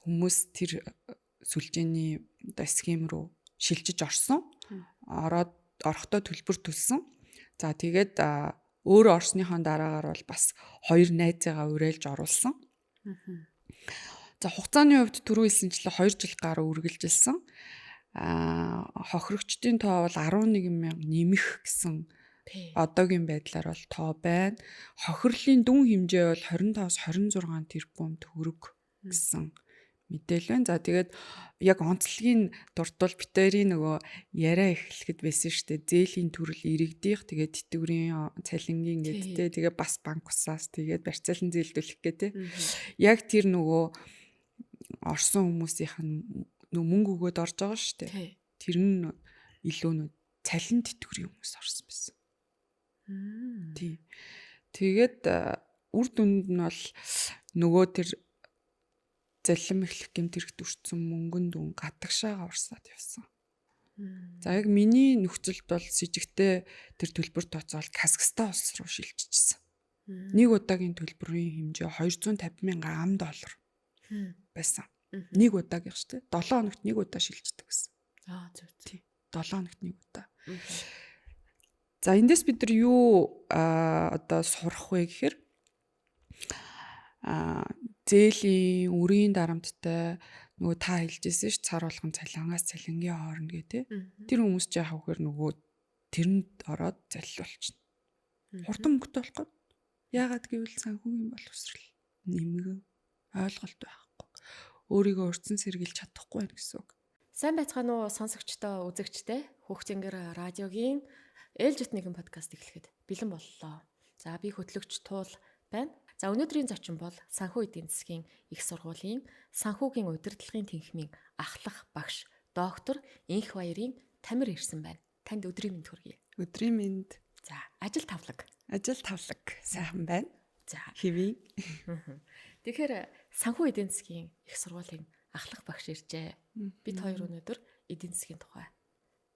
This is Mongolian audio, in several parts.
хүмүүс тэр сүлжээний одоо схем рүү шилжиж орсон. Орохдоо төлбөр төлсөн. За тэгээд өөрөө орсныхон дараагаар бол бас 2 найзыгаа уриалж оруулсан. За хугацааны хувьд түрүү хэлсэнчлээ 2 жил гаруй үргэлжилсэн. Хохирогчдын тоо бол 11,000 нэмэх гэсэн одоогийн байдлаар бол тоо байна. Хохирлын дүн хэмжээ бол 25-26 тэрбум төгрөг гэсэн мэдээлэл байна. За тэгээд яг онцлогийн дурдвал битэрийн нөгөө яриа эхлэхэд байсан шүү дээ. Зээлийн төрөл иргэдийнх тэгээд тэтгэврийн цалингийн гэдтэй тэгээд бас банк усаас тэгээд барьцаалан зээлдүүлэх гэдэг. Яг тэр нөгөө орсон хүмүүсийнх нь мөнгө өгөөд орж байгаа шүү дээ. Тэр нь илүү цалин тэтгэврийн хүмүүс орсон байсан. Тий. Тэгээд үр дүнд нь бол нөгөө тэр заллим эхлэх гэмт хэрэгт өртсөн мөнгөн дүн гадагшаага урсаад явсан. За яг миний нөхцөлд бол с ิจ гтэй тэр төлбөр тооцоол Казахстан улс руу шилжчихсэн. Нэг удаагийн төлбөрийн хэмжээ $250,000 байсан. Нэг удаагийн шүү дээ. 7 хоногт нэг удаа шилждэг гэсэн. Зөв. Тий. 7 хоногт нэг удаа. За эндээс бид нар юу одоо сурах вэ гэхээр зээлийн үрийн дарамттай нөгөө та хэлжсэн ш цар болгон цалингаас цалингийн хооронд гэдэг. Тэр хүмүүс ч яах вэхээр нөгөө тэрэнд ороод заллуулчихна. Хурдан мөнгөтэй болох гээд. Яагаад гэвэл санхүүгийн боловсрал нэмгэн ойлголт байхгүй. Өөрийгөө урьдчилан сэргийлж чадахгүй байх гэсэн үг. Сайн байцгаана уу сонсогчдоо, үзэгчдээ. Хүүхчингэр радиогийн ээлжит нэгэн подкаст эхлэхэд бэлэн боллоо. За би хөтлөгч Туул байна. За өнөөдрийн зочин бол санхүү эдийн засгийн их сургуулийн санхүүгийн удирдлагын тэнхимийн ахлах багш доктор Инх Баярын Тамир ирсэн байна. Танд өдрийн мэнд хүргэе. Өдрийн мэнд. За ажил тавлаг. Сайхан байна. За хэвээ. Тэгэхээр санхүү эдийн засгийн их сургуулийн ахлах багш иржээ. Бид хоёр өнөөдөр эдийн засгийн тухай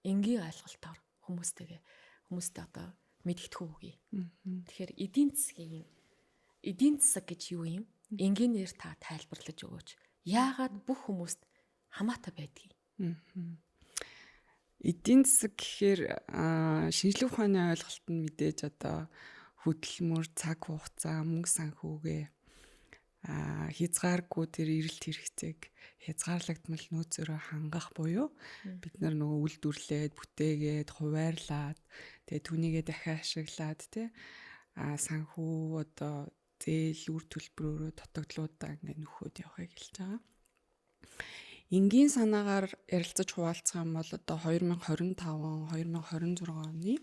энгийн ойлголтоор хүмүүстэй одоо мэдгэдэггүй үгүй. Тэгэхээр эдийн засаг гэж юу юм? Энгийнээр та тайлбарлаж өгөөч. Яагаад бүх хүмүүст хамаатай байдгийг? Эдийн засаг гэхээр шинжлэх ухааны ойлголт нь мэдээж одоо хөдөлмөр, цаг хугацаа, мөнгө санхүүгээ хязгааргүй тэр эрэлт хэрэгцээг хязгаарлагдмал нөөцөөрөө хангах буюу бид нар нөгөө үйлдвэрлээд, бүтээгээд, хуваарлаад тэгээ түүнийгээ дахин ашиглаад санхүү одоо зээл үр төлбөрөөрөө дутагдлуудаа ингээд нөхөд явахыг хэлж байгаа. Энгийн санаагаар ярилцаж хуваалцах юм бол одоо 2025-2026 оны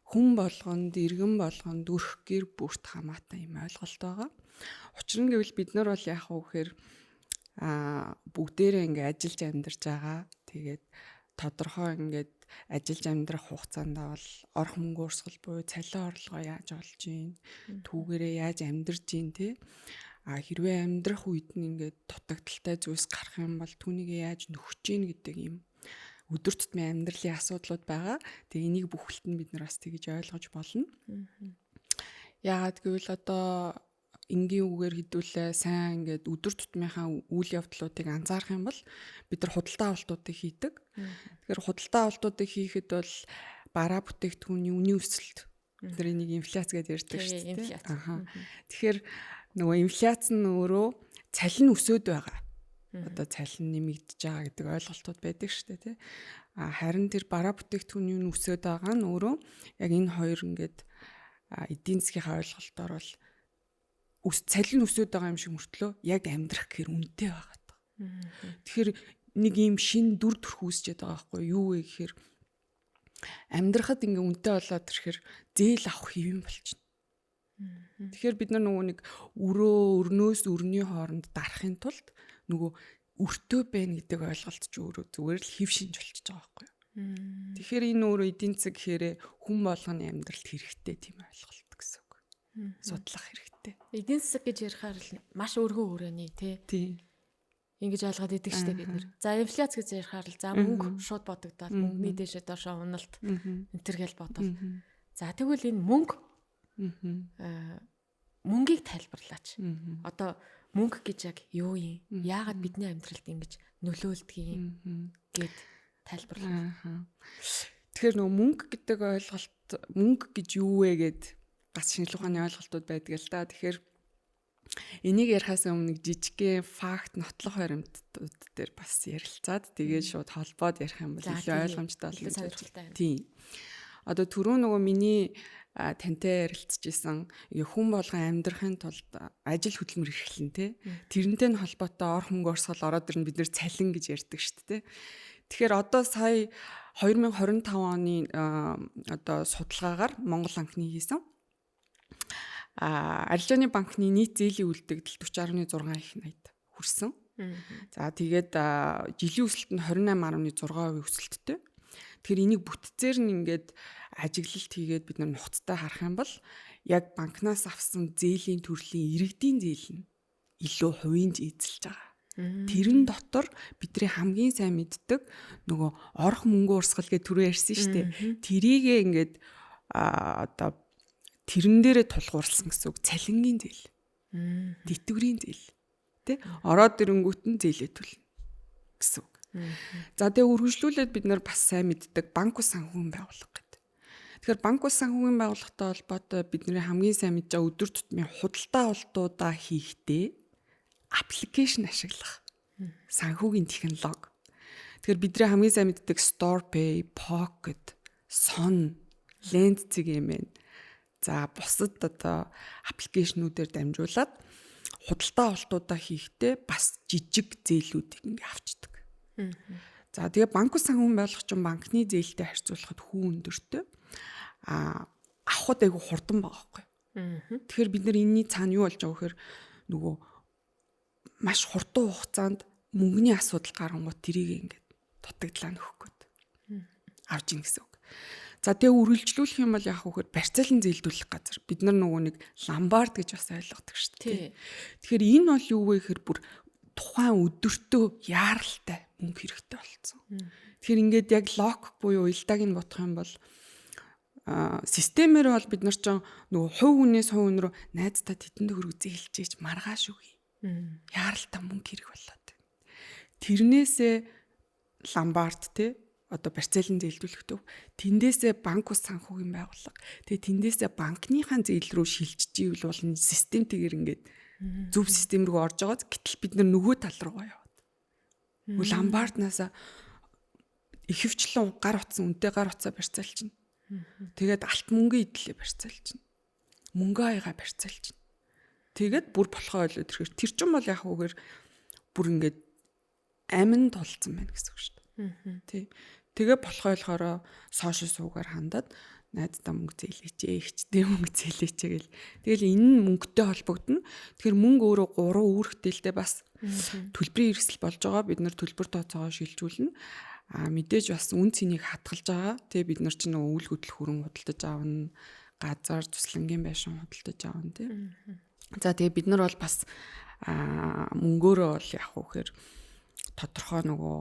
хүн болгонд, иргэн болгонд өрх гэр бүрт хамаатай юм ойлголт байгаа. Учир нь гэвэл бид нар бол яах вэ гэхээр бүгдээрээ ингээд ажиллаж амьдарч байгаа. Тэгээд тодорхой ингээд ажиллаж амьдрах хугацаанд бол орох мөнгө урсгал буюу цалин орлогоо яаж олж ийн, түүгээрээ яаж амьдарч ийн хэрвээ амьдрах үед нь ингээд дутагдaltaй зүйлс гарах юм бол түүнийг яаж нөхөж ийн гэдэг юм өдөр тутмын амьдралын асуудлууд байгаа. Тэгээ энийг бүхэлд нь бид нар бас тэгж ойлгож болно. Яагаад гэвэл одоо энгийн үгээр хэдүүлээ сайн ингээд өдөр тутмынхаа үйл явдлуудыг анзаарах юм бол бид нар худалдаа авалтуудыг хийдэг. Тэгэхээр худалдаа авалтуудыг хийхэд бол бараа бүтээгдэхүүний үнийн өсөлт бид нар энийг инфляц гэж ярьдаг шүү дээ. Тэгэхээр нөгөө инфляц нь өөрөө цалин өсөд байгаа. Одоо цалин нэмэгдэж байгаа гэдэг ойлголтууд байдаг шүү дээ, тий. Харин тэр бараа бүтээгдэхүүний үн өсөд байгаа нь өөрөө яг энэ хоёр ингээд эдийн засгийн ойлголтоор бол цалин өсөд байгаа юм шиг мөртлөө яг амьдрах гэхээр үнэтэй байгаа. Тэгэхээр нэг юм шин дүр төрх үүсчихэд байгаа байхгүй юу вэ гэхээр амьдрахад ингээ үнэтэй болоод ирэхээр зээл авах хэвэн болчихно. Тэгэхээр бид нар нөгөө нэг өрнөөс өрний хооронд дарахын тулд нөгөө өртөө байна гэдэг ойлголт ч өөрөө зүгээр л хэв шинж болчихж байгаа байхгүй юу. Тэгэхээр энэ өөрөө эдийн засаг гэхээр хүн болгоны амьдралд хэрэгтэй тийм ойлголт гэсэн үг. Судлах хэрэгтэй. Эдийн засаг гэж ярихаар л маш өргөн өрөөний тий. Ингэж ойлгоод идэг штеп бид нар. За инфляц гэж ярихаар л за мөнгө шууд бодогдоод мөнгөний дэше доошоо уналт энтер гэл бодвол. За тэгвэл энэ мөнгөийг тайлбарлаач. Одоо мөнгө гэж яг юу юм? Яагаад бидний амьдралд ингэж нөлөөлдөг юм гэд тайлбарлаа. Тэгэхээр нөгөө мөнгө гэдэг ойлголт, мөнгө гэж юу вэ гэд бас шинжлэх ухааны ойлголтууд байдаг л да. Тэгэхээр энийг ярихаас өмнө жижигхэн факт, нотлох баримтууд дээр бас ярилцаад тэгээд шууд холбоод ярих юм бол илүү ойлгомжтой болно гэж байна. Тийм. Одоо түрүү нөгөө миний тантай ярилцчихсан хүн болгон амьдрахын тулд ажил хөдөлмөр эрхлэн тий. Тэрнтэй нь холбоотой ор хөнгө орсгол ороод ирнэ бид нэр цалин гэж ярьдаг шүү дээ. Тэгэхээр одоо сая 2025 оны одоо судалгаагаар Монгол анхны хийсэн арилжааны банкны нийт зээлийн үлдэгдэл 40.6 их 80 хүрсэн. За тэгээд жилийн өсөлт нь 28.6% өсөлттэй. Тэгэхээр энийг бүтцээр нь ингээд ажиглалт хийгээд бид нар нухацтай харах юм бол яг банкнаас авсан зээлийн төрлийн иргэдийн зээл нь илүү хувийн эзэлж байгаа. Тэрэн дотор бидний хамгийн сайн мэддэг нөгөө орох мөнгө урсгал гэж түрүү ярьсан шүү дээ. Тэрийгээ ингээд одоо тэрэн дээрээ тулгуурласан гэсэн үг цалингийн зээл. Тэтгэврийн зээл. Тэ? Ороод ирэнгүүт нь зээлээ төлнө гэсэн үг. За тэгээ үргэлжлүүлээд бид нар бас сайн мэддэг банк ус санхүүгийн байгууллага гэдэг. Тэгэхээр банк ус санхүүгийн байгууллагатай холбоотой бидний хамгийн сайн мэдж байгаа өдөр тутмын худалдаа авалтуудаа хийхдээ аппликейшн ашиглах санхүүгийн технологи. Тэгэхээр бидний хамгийн сайн мэддэг StorePay, Pocket, Son, Lendzig юм байна. За бусад одоо аппликейшнүүдээр дамжуулаад худалдаа авалтуудаа хийхдээ бас жижиг зээлүүдийг ингээ авчдаг. За тэгээ банк ус санхүүгийн байгууллагч банкны зээлтэй харьцуулахад хүн өндөртэй авахд айгу хурдан байгаа байхгүй. Тэгэхээр бид нар энэний цаана юу болж байгаа вэхээр нөгөө маш хурдан хугацаанд мөнгөний асуудал гарангууд тэрийг ингээд дутагдлаа нөхөх гээд авж ийн гэсэн үг. За тэгээ үргэлжлүүлэх юм бол яах вэхээр барьцаалын зээлдүүлэх газар бид нар нөгөө нэг ламбард гэж бас ойлгодог шүү дээ. Тэгэхээр энэ бол юу вэ гэхээр бүр тухайн өдөртөө яаралтай мөнгө хэрэгтэй болсон. Тэгэхээр ингээд яг лок буюу уялдааг нь бодох юм бол системээр бол бид нар ч нөгөө хувь хүнээс хувь хүн рүү найздаа тэдэнд хөрөг зээлжээж маргааш үгүй. Яаралтай мөнгө хэрэг болоод. Тэрнээсээ ламбард те одоо барьцаалын зээлдүүлэхтэй тэндээсээ банк ус санхүүгийн байгууллага тэгээ тэндээсээ банкныхаа зээл рүү шилжиж ивэл бол системтэйгэр ингээд зөв систем рүү орж байгаа. Гэтэл бид нар нөгөө тал руугаа яваад. Ламбарднаас ихэвчлэн гар утсан үнэтэй гар утсаа барьцаалчихна. Тэгээд алт мөнгө идлээ барьцаалчихна. Мөнгө аяга барьцаалчихна. Тэгээд бүр болохоо ойлоо тэрхэр тэр чинь бол яг үгээр бүр ингээд амин тулцсан байна гэсэн үг шүү дээ. Тий. Тэгээ болохоо ойлохороо сошиал суугаар хандаад найдаа мөнгө зээлээчээ, ихчдээ мөнгө зээлээчээ гэл. Тэгэл энэ нь мөнгөтэй холбогдно. Тэгэхээр мөнгө өөрөө 3 үүрэгтэйлтэй бас төлбөрийн хэрэгсэл болж байгаа. Бид нар төлбөр тооцоогоо шилжүүлнэ. Мэдээж бас үн цэнийг хатгалж байгаа. Тэгээ бид нар чинь нөгөө үйл хөдлөх хүрэн худалдаж аавна. Газар туслангийн байшин худалдаж аавна тий. За тэгээ бид нар бол бас мөнгөөрөө бол яг үхээр тодорхой нөгөө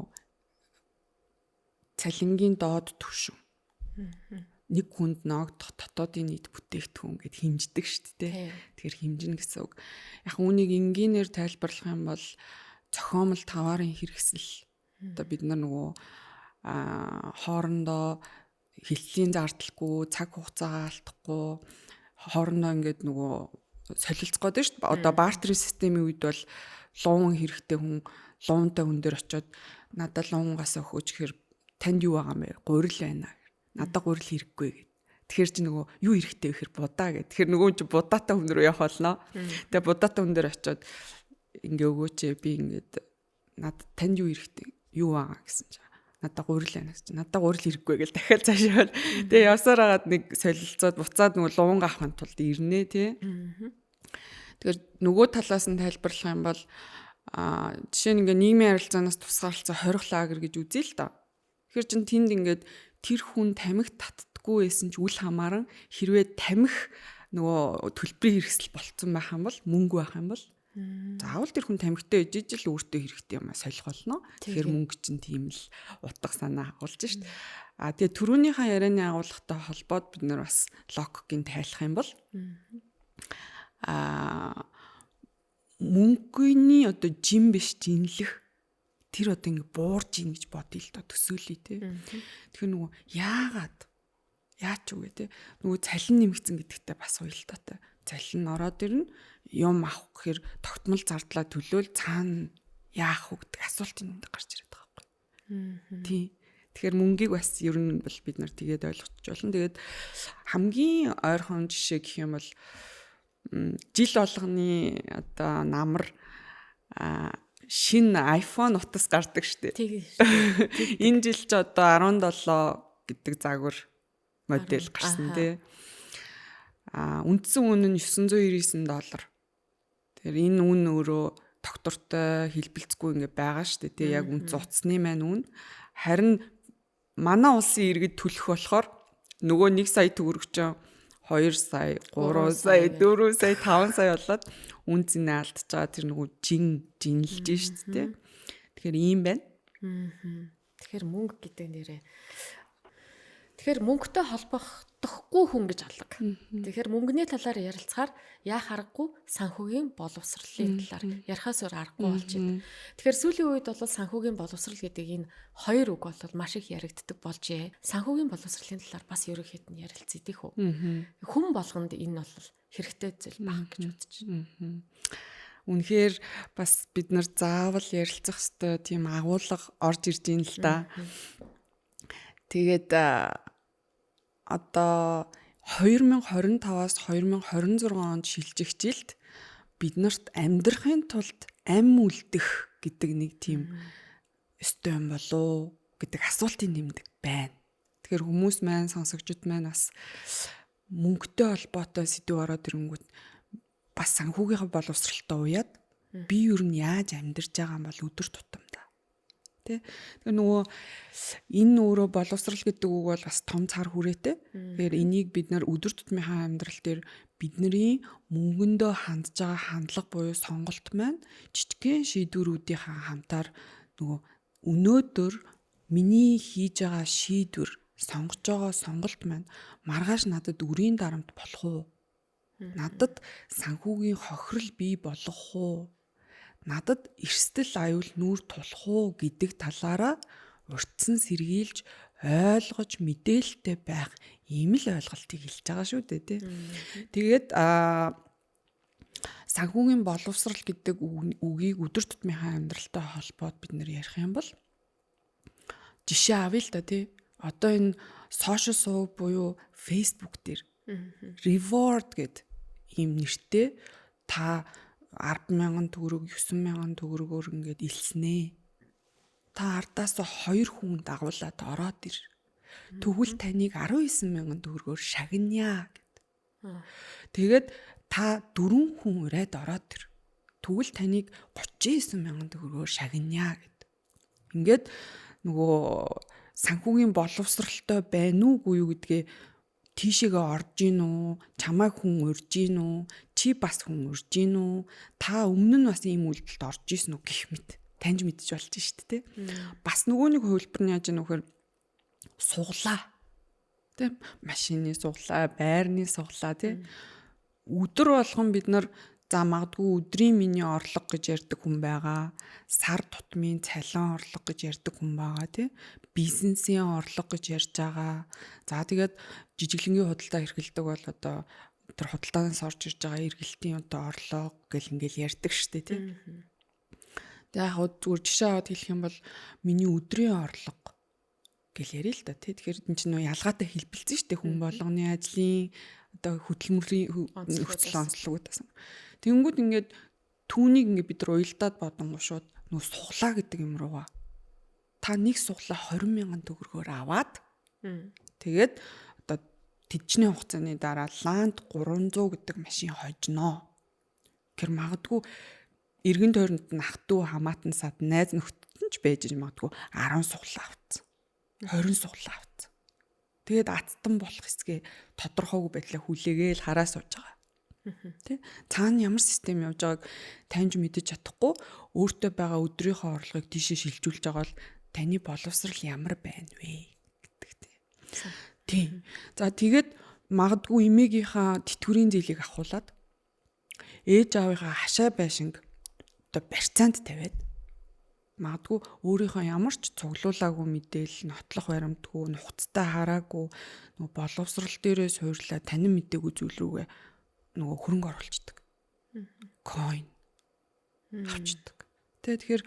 цалингийн доод түвшин. Нэг хүнд ноогдох дотоодын нийт бүтээгдэхүүн гэд хэмждэг шүү дээ. Тэгэхээр хэмжинэ гэсэн үг. Яг үүнийг энгийнээр тайлбарлах юм бол зохиомл товарын хэрэгсэл. Одоо бид нар нөгөө хоорондоо хилтлийн зардалгүй, цаг хугацаагаа алдахгүй хоорондоо ингээд нөгөө солилцгоод байна шүү дээ. Одоо бартеринг системийн үед бол луун хэрэгтэй хүн луунтай хүн дээр очиод надад луунгаас өгөөч гэхээр танд юу байгаа юм бэ? Гурил байна. Надад гурил хэрэггүй гэд. Тэгэхээр чи нөгөө юу хэрэгтэй гэхээр будаа гэд. Тэгэхээр нөгөө чи будаатай хүн рүү явах болно. Тэгээ будаатай хүн дээр очиод ингээ өгөөч би ингээд надад танд юу хэрэгтэй? Юу байгаа гэсэн чи. Надад гурил байна гэж. Надад гурил хэрэггүй гэл дахиад цаашаа. Тэгээ явсаар хагаад нэг солилцоод буцаад нөгөө луунг авахын тулд ирнэ тий. Тэгэхээр нөгөө талаас нь тайлбарлах юм бол жишээ нь ингээ нийгмийн харилцаанаас тусгаарлалцсан хорих лагер гэж үзье л да. Тэгэхээр чин тэнд ингээд тэр хүн тамхи татдаггүй байсан ч үл хамааран хэрвээ тамхи нөгөө төлбөрийн хэрэгсэл болцсон байх юм бол мөнгө байх юм бол заавал тэр хүн тамхитай ижиж л өөртөө хэрэгтэй юм а солих болно. Тэгэхээр мөнгө чинь тийм л утга санаа агуулж шít. Тэгээ түрүүнийхээ ярианы агуулгатай холбоод бид нар бас логикийн тайлах юм бол мөнгөний одоо жим биш жинлэх тэр одоо ингэ буурж ийн гэж бодъё л доо төсөөлөе те. Тэгэхээр нөгөө яагаад яач үгүй те. Нөгөө цалин нэмэгдсэн гэдэгтээ бас уялдаатай. Цалин ороод ирнэ, юм авах гэхээр тогтмол зардлаа төлөөл цаана яах вэ гэдэг асуулт энэ гарч ирээд байгаа байхгүй. Тий. Тэгэхээр мөнгийг бас ер нь бол бид нар тэгээд ойлгочих болно. Тэгээд хамгийн ойрхон жишээ гэх юм бол жил болгоны одоо намар шинэ iPhone утас гардаг штеп. Энэ жил ч одоо 17 гэдэг загвар модель гарсан тий. Үндсэн үн нь $999. Тэгэхээр энэ үн өөрөө доктортой хэлбэлцгүй ингээ байгаа штеп тий. Яг үндсэн утасны маань үн. Харин манай улсын иргэд төлөх болохоор нөгөө 1 сая төгрөг чинь 2 сая, 3 сая, 4 сая, 5 сая болоод үн цэнэ алдчихж байгаа тэр нөгөө жинлж шүү дээ. Тэгэхээр ийм байна. Тэгэхээр мөнгө гэдэг нэрээ. Тэгэхээр мөнгөтэй холбогдохгүй хүн гэж алга. Тэгэхээр мөнгөний талаар ярилцахаар яах аргагүй санхүүгийн боловсролын талаар ярихаас өөр аргагүй болж байна. Тэгэхээр сүүлийн үед бол санхүүгийн боловсрол гэдэг энэ хоёр үг бол маш их яригддаг болжээ. Санхүүгийн боловсролын талаар бас ерөнхийд нь ярилцъя гэх үү. Хүн болгонд энэ бол хэрэгтэй зүйл баг гэж үзэж байна. Үнэхээр бас бид нар заавал ярилцах ёстой тийм агуулга орж ирж байна л да. Тэгээд одоо 2025-аас 2026 онд шилжих жилд биднэрт амьдрахын тулд ам үлдэх гэдэг нэг тийм ёстой юм болоо гэдэг асуултын нэмдэг байна. Тэгэхээр хүмүүс маань сонсогчд маань бас мөнгөтэй холбоотой сэдв ороод ирэнгүүт бас санхүүгийнхаа боловсралтай уяад би юу нь яаж амьдарч байгаа юм бол өдөр тутамдаа тий. Тэгэхээр нөгөө энэ өөрөө боловсрал гэдэг үг бол бас том цар хүрээтэй. Тэгэхээр энийг бид нар өдөр тутмынхаа амьдрал дээр бидний мөнгөндөө хандж байгаа хандлага буюу сонголт маань жижигхэн шийдвэрүүдийнхаа хамтаар нөгөө өнөөдөр миний хийж байгаа шийдвэр сонгож байгаа сонголт маань маргааш надад үрийн дарамт болох уу? Надад санхүүгийн хохирол бий болох уу? Надад эрсдэл аюул нүүр тулах уу гэдэг талаараа урьдчилан сэргийлж ойлгож мэдээлэлтэй байх ийм л ойлголтыг хэлж байгаа шүү дээ тий. Тэгээд санхүүгийн боловсрал гэдэг үгийг өдөр тутмынхаа амьдралтай холбоод бид нэр ярих юм бол жишээ авъя л да тий. Одоо энэ сошиал суваг буюу Facebook дээр reward гэд ийм нэртэй та 10,000 төгрөг 9,000 төгрөгөөр ингээд илснэ. Та ардаас 2 хүн дагуулад ороод ир. Тэгвэл таныг 19,000 төгрөгөөр шагная гэд. Тэгээд та 4 хүн ураад ороод ир. Тэгвэл таныг 39,000 төгрөгөөр шагная гэд. Ингээд нөгөө санхүүгийн боловсралтай байна уугүй юу гэдгээ тийшээгээ орж ийн үү, чамайг хүн урьж ийн үү, чи бас хүн урьж ийн үү, та өмнө нь бас ийм үйлдэлд орж ийсэн үү гэх мэт таньж мэдж болж шүү дээ. Бас нөгөө нэг хувилбар нь яаж ийм нөхөр суглаа. Тэ машины суглаа, байрны суглаа тий. Өдөр болгон бид нар за магадгүй өдрийн миний орлого гэж ярьдаг хүн байгаа. Сар тутмын цалин орлого гэж ярьдаг хүн байгаа тий. Бизнесийн орлого гэж ярьж байгаа. За тэгээд жижиглэнгийн худалдаа эрхэлдэг бол одоо тэр худалдаанаас орж ирж байгаа эргэлтийн одоо орлого гэл ингээл ярьдаг штэ тий. Тэгээд яг зүгээр жишээ аваад хэлэх юм бол миний өдрийн орлого гэл ярил л да тий. Тэгэхээр энэ чинь нөө ялгаатай хэлбэлцэн штэ хүн болгоны ажлын одоо хөдөлмөрийн нөхцөл онцлогудаас. Тэнгүүд ингээд түүнийг ингээд бид нар уялдаад бодонгоо шууд нөө суглаа гэдэг юм руугаа. Та нэг суглаа 20,000 төгрөгөөр аваад тэгээд одоо тэдчний хугацааны дараа Land 300 гэдэг машин хожноо. Гэр магадгүй эргэн тойронд нь ах トゥ хамаатан сад найз нөхдөд ч байж магадгүй 10 суглаа авцсан. 20 суглаа авцсан. Тэгээд ацтан болох хэсгээ тодорхойгүй байдлаа хүлээгээл хараа сууж байгаа. Тэ цаана ямар систем явж байгааг таньж мэдэж чадахгүй өөртөө байгаа өдрийнхөө орлогыг тийшээ шилжүүлж байгаа бол таны боловсрал ямар байна вэ гэдэг тийм. За тэгээд магадгүй эмээгийнхаа тэтгэврийн зээлийг авахуулаад ээж аавынхаа хашаа байшинг одоо барьцаанд тавиад магадгүй өөрийнхөө ямар ч цуглуулаагүй мэдээлэл нотлох баримтгүй нухацтай хараагүй нөгөө боловсрал дээрээ суурлаа танин мэдээгүй зүйл рүүгээ нөгөө хөрөнгө оруулцдаг. Coin авчдаг. Тэгэхээр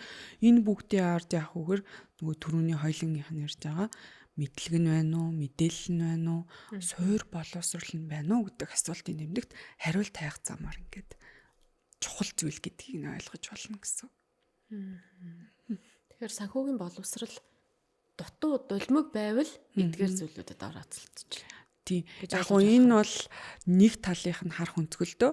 энэ бүгдийн ард яах вэхээр нөгөө түрүүний хоёлынгийнх нь ярьж байгаа мэдлэг нь байна уу, мэдээлэл нь байна уу, суур боловсрал нь байна уу гэдэг асуултын нэмэлт хариулт хайх замаар ингээд чухал зүйл гэдгийг нь ойлгож болно гэсэн. Тэгэхээр санхүүгийн боловсрал дутуу дулмиг байвал эдгээр зүйлүүдэд орооцолтож байна. Тийм. Яг гоо энэ бол нэг талынх нь харах өнцгөлдөө.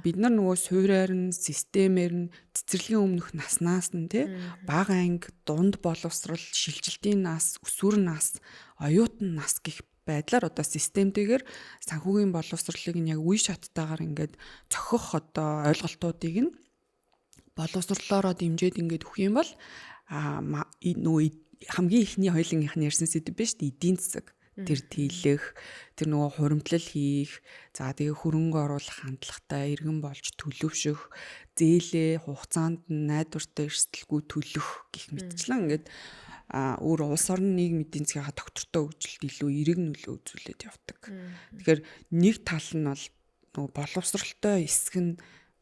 Бид нар нөгөө суурьаар нь, системээр нь цэцэрлэгийн өмнөх наснаас нь тий бага анги, дунд боловсрал, шилжилтийн нас, өсвөр нас, оюутан нас гэх байдлаар одоо системтэйгээр санхүүгийн боловсролыг нь яг үе шаттайгаар ингээд цохих одоо ойлголтуудыг нь боловсрлолоороо дэмжиж ингээд өгөх юм бол нөгөө хамгийн ихний хоёлынгийнх нь ярьсан сэдв биш үү? Эдийн засаг тэр дийлэх, тэр нөгөө хуримтлал хийх, за тэгээ хөрөнгө оруулах хандлагатай иргэн болж төлөвшөх, зээлээ хугацаанд нь найдвартай эрсдэлгүй төлөх гэх мэтчлэн ингээд өөр улс орны нийгмийн эдийн засгийн доктортой хөгжилд илүү эерэг нөлөө үзүүлээд явдаг. Тэгэхээр нэг тал нь бол нөгөө боловсролтой хэсэг нь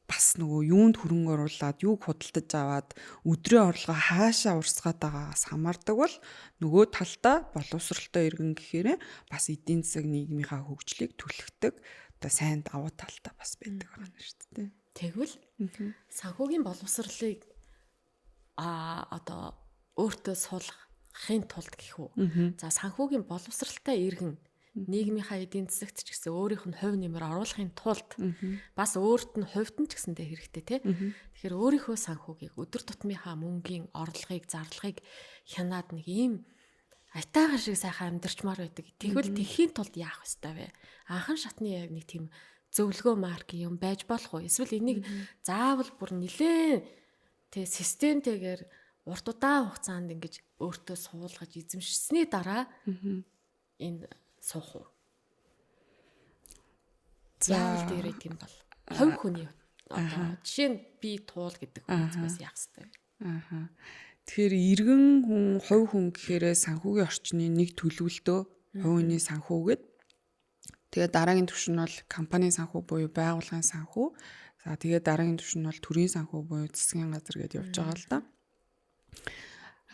бас нөгөө юунд хөрөнгө оруулаад юуг худалдаж аваад өдрийн орлогоо хаашаа урсгаад байгаагаас хамаардаг бол нөгөө талдаа боловсролтой иргэн гэхээр бас эдийн засаг нийгмийнхаа хөгжлийг түлхдэг одоо сайн давуу талтай бас байдаг байна шүү дээ. Тэгвэл санхүүгийн боловсролыг одоо өөртөө суулгахын тулд гэх үү. За санхүүгийн боловсралтай иргэн нийгмийнхаа эдийн засагт ч гэсэн өөрийнх нь хувь нэмэр оруулахын тулд бас өөрт нь хувьд нь ч гэсэндээ хэрэгтэй тий. Тэгэхээр өөрийнхөө санхүүгийг өдөр тутмынхаа мөнгөний орлогыг, зарлагыг хянаад нэг ийм айтайхан шиг сайхан амьдарчмаар байдаг. Тэгвэл тэхийн тулд яах вэ? Анхан шатны яг нэг тийм зөвлөгөө марк юм байж болох уу? Эсвэл энийг заавал бүр нилээн тий системтэйгээр урт удаан хугацаанд ингэж өөртөө суулгаж эзэмшсэний дараа энэ суух уу? Заавал дээрээ тийм бол хувь хүний одоо жишээ нь би туул гэдэг хүнээс яах вэ? Тэгэхээр иргэн хүн, хувь хүн гэхээрээ санхүүгийн орчны нэг төлөвлөлтөө хувь хүний санхүүгээд тэгээ дараагийн түвшин нь бол компанийн санхүү буюу байгууллагын санхүү. За тэгээ дараагийн түвшин нь бол төрийн санхүү буюу засгийн газар гэдээ явж байгаа л да.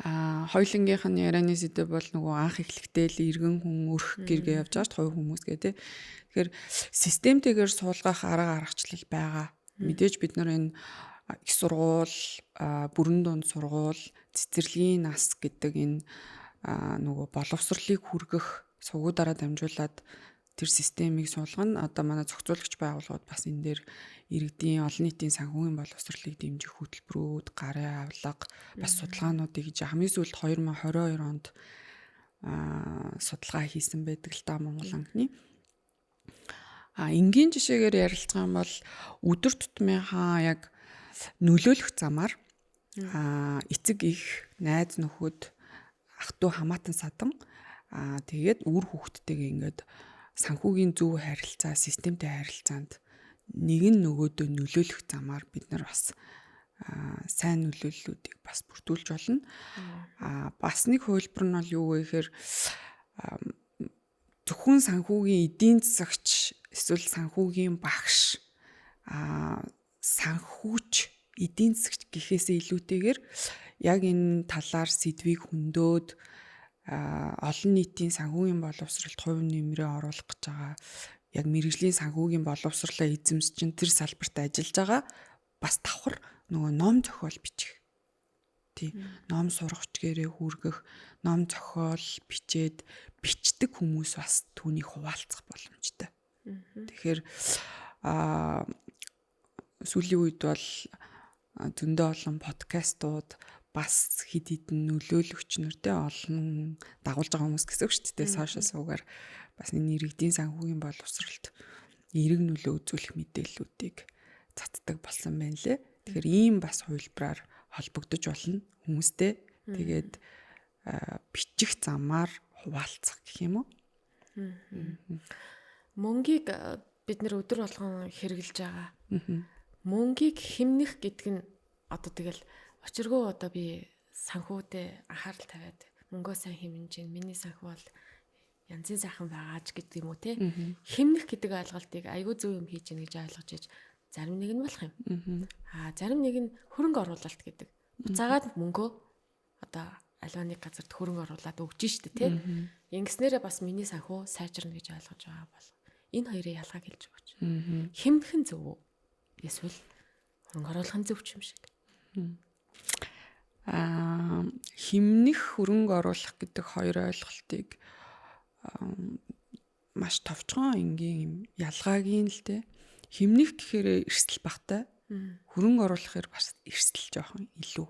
Хоёлынгийнх нь ярианы сэдэв бол нөгөө анх эхлэхдээ л иргэн хүн өрх гэргээ явж байгаа ч хувь хүмүүс гэдэг. Тэгэхээр системтэйгээр суулгах арга аргачлал байгаа. Мэдээж бид нар энэ их сургууль, бүрэн дунд сургууль, цэцэрлэгийн нас гэдэг энэ нөгөө боловсролыг хүргэх сувгуудаараа дамжуулаад тэр системийг суулгана. Одоо манай зохицуулагч байгууллагууд бас энэ дээр иргэдийн олон нийтийн санхүүгийн боловсролыг дэмжих хөтөлбөрүүд, гарын авлага, бас судалгаануудыг хийж хамгийн сүүлд 2022 онд судалгаа хийсэн байдаг л да Монгол анхны. Энгийн жишээгээр ярилцах юм бол өдөр тутмынхаа яг нөлөөлөх замаар эцэг их, найз нөхөд, ах トゥ хамаатан садан тэгээд үр хүүхдтэйгээ ингээд санхүүгийн зөв харилцаа, системтэй харилцаанд нэг нь нөгөөдөө нөлөөлөх замаар бид нар бас сайн нөлөөллүүдийг бас бүрдүүлж болно. Бас нэг хувилбар нь бол юу вэ гэхээр зөвхөн санхүүгийн эдийн засагч эсвэл санхүүгийн багш санхүүч эдийн засагч гэхээсээ илүүтэйгээр яг энэ талаар сэдвийг хөндөд олон нийтийн санхүүгийн боловсролд хувь нэмрээ оруулах гэж байгаа яг мэрэгжлийн санхүүгийн боловсролоо эзэмсчин тэр салбарт ажиллаж байгаа бас давхар нөгөө ном зохиол бичих. Тий. Ном сургачгээрээ хүргэх, ном зохиол бичээд бичдэг хүмүүс бас түүнийг хуваалцах боломжтой. Тэгэхээр сүүлийн үед бол зөндөө олон подкастууд бас хэд хэдэн нөлөөлөгч нартэй олон дагуулж байгаа хүмүүс гэсэн үг шүү дээ. Сошиал сувгаар бас энэ иргэдийн санхүүгийн боловсролд эерэг нөлөө үзүүлэх мэдээллүүдийг цацдаг болсон байна лээ. Тэгэхээр ийм бас хувилбараар холбогдож болно хүмүүстэй. Тэгээд бичих замаар хуваалцах гэх юм уу? Мөнгийг бид нэр өдөр болгон хэрэгжилж байгаа. Мөнгийг хэмнэх гэдэг нь одоо тэгэл очиргоо одоо би санхүүдэд анхаарал тавиад мөнгөө сайн хэмнэж чинь миний санхүү бол янзын сайхан байгааж гэдэг юм уу те. Хэмнэх гэдэг ойлголтыг айгүй зөв юм хийж гэнэ гэж ойлгож иж зарим нэг нь болох юм. Зарим нэг нь хөрөнгө оруулалт гэдэг. Буцаагаад мөнгөө одоо альва нэг газарт хөрөнгө оруулаад өгж штэ те. Ингэснээрээ бас миний санхүү сайжирна гэж ойлгож байгаа бол энэ хоёрын ялгааг хэлж өгч. Хэмнэх нь зөв үү? Эсвэл хөрөнгө оруулах нь зөв ч юм шиг. Хэмнэх хөрөнгө оруулах гэдэг хоёр ойлголтыг маш товчхон энгийн ялгаагийн л те. Хэмнэх гэхээр эрсдэл багтай. Хөрөнгө оруулахаар бас эрсдэл жоохон илүү.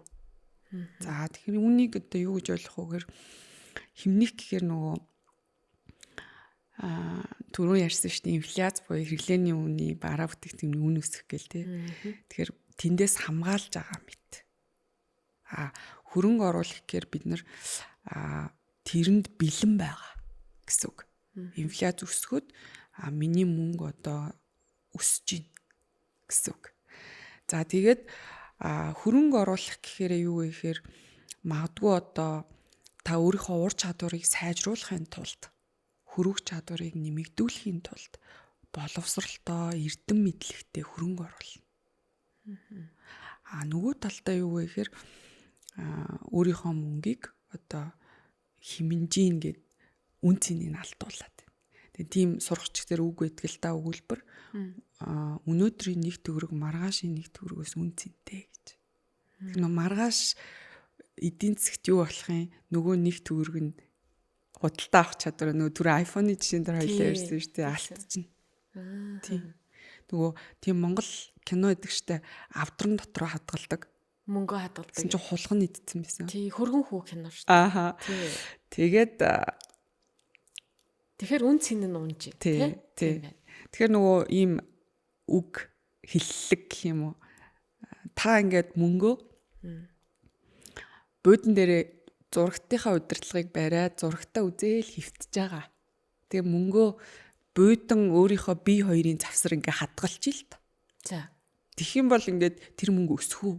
За тэгэхээр үнийг одоо юу гэж ойлгох вэ гэхээр хэмнэх гэхээр нөгөө түрүү ярьсан шүү дээ инфляц буюу хэрэглээний үнийн бараа бүтээгдэхүүний үн өсөх гэл те. Тэгэхээр тэндээс хамгаалж байгаа мэт. Хөрөнгө оруулах гэхээр бид нар тэрэнд бэлэн байгаа гэсэн үг. Инфляц өсөхөд миний мөнгө одоо өсөж гин гэсэн үг. За тэгээд хөрөнгө оруулах гэхээр юу вэ гэхээр магадгүй одоо та өөрийнхөө ур чадварыг сайжруулахын тулд хөрвөх чадварыг нэмэгдүүлэхийн тулд боловсралтай эрдэм мэдлэгтэй хөрөнгө оруулна. Нөгөө талдаа юу вэ гэхээр өөрийнхөө мөнгийг одоо хэмнэжин гэд үн цэнийг алдуулаад. Тэгээ тийм сурагч дээр үг байдаг л та өгүүлбэр өнөөдрийн нэг төгрөг маргаашийн нэг төгрөгөөс үн цэнтэй гэж. Тэр маргааш эдийн засгт юу болох юм? Нөгөө нэг төгрөг нь худалдаа авах чадвар нөгөө түр iPhone-ы жишээн дээр хоёлаа ярьсан шүү дээ алдчихна. Тийм. Нөгөө тийм Монгол кино гэдэг штэ авдран дотроо хадгалдаг. Мөнгө хадгалдаг. Чи хулган идсэн байсан. Тий, хөргөн хүү кино штэ. Тий. Тэгээд тэгэхээр үн цэн нь унж тий. Тэгэхээр нөгөө ийм үг хиллэг гэх юм уу? Та ингээд мөнгөө буудан дээрээ зурагтынхаа удирдлагыг бариад зурагтаа үзээл хөвтөж байгаа. Тэгээ мөнгөө буудан өөрийнхөө бие хоёрын завсар ингээ хадгалж ил та. За. Тэгэх юм бол ингээд тэр мөнгө өсөх үү?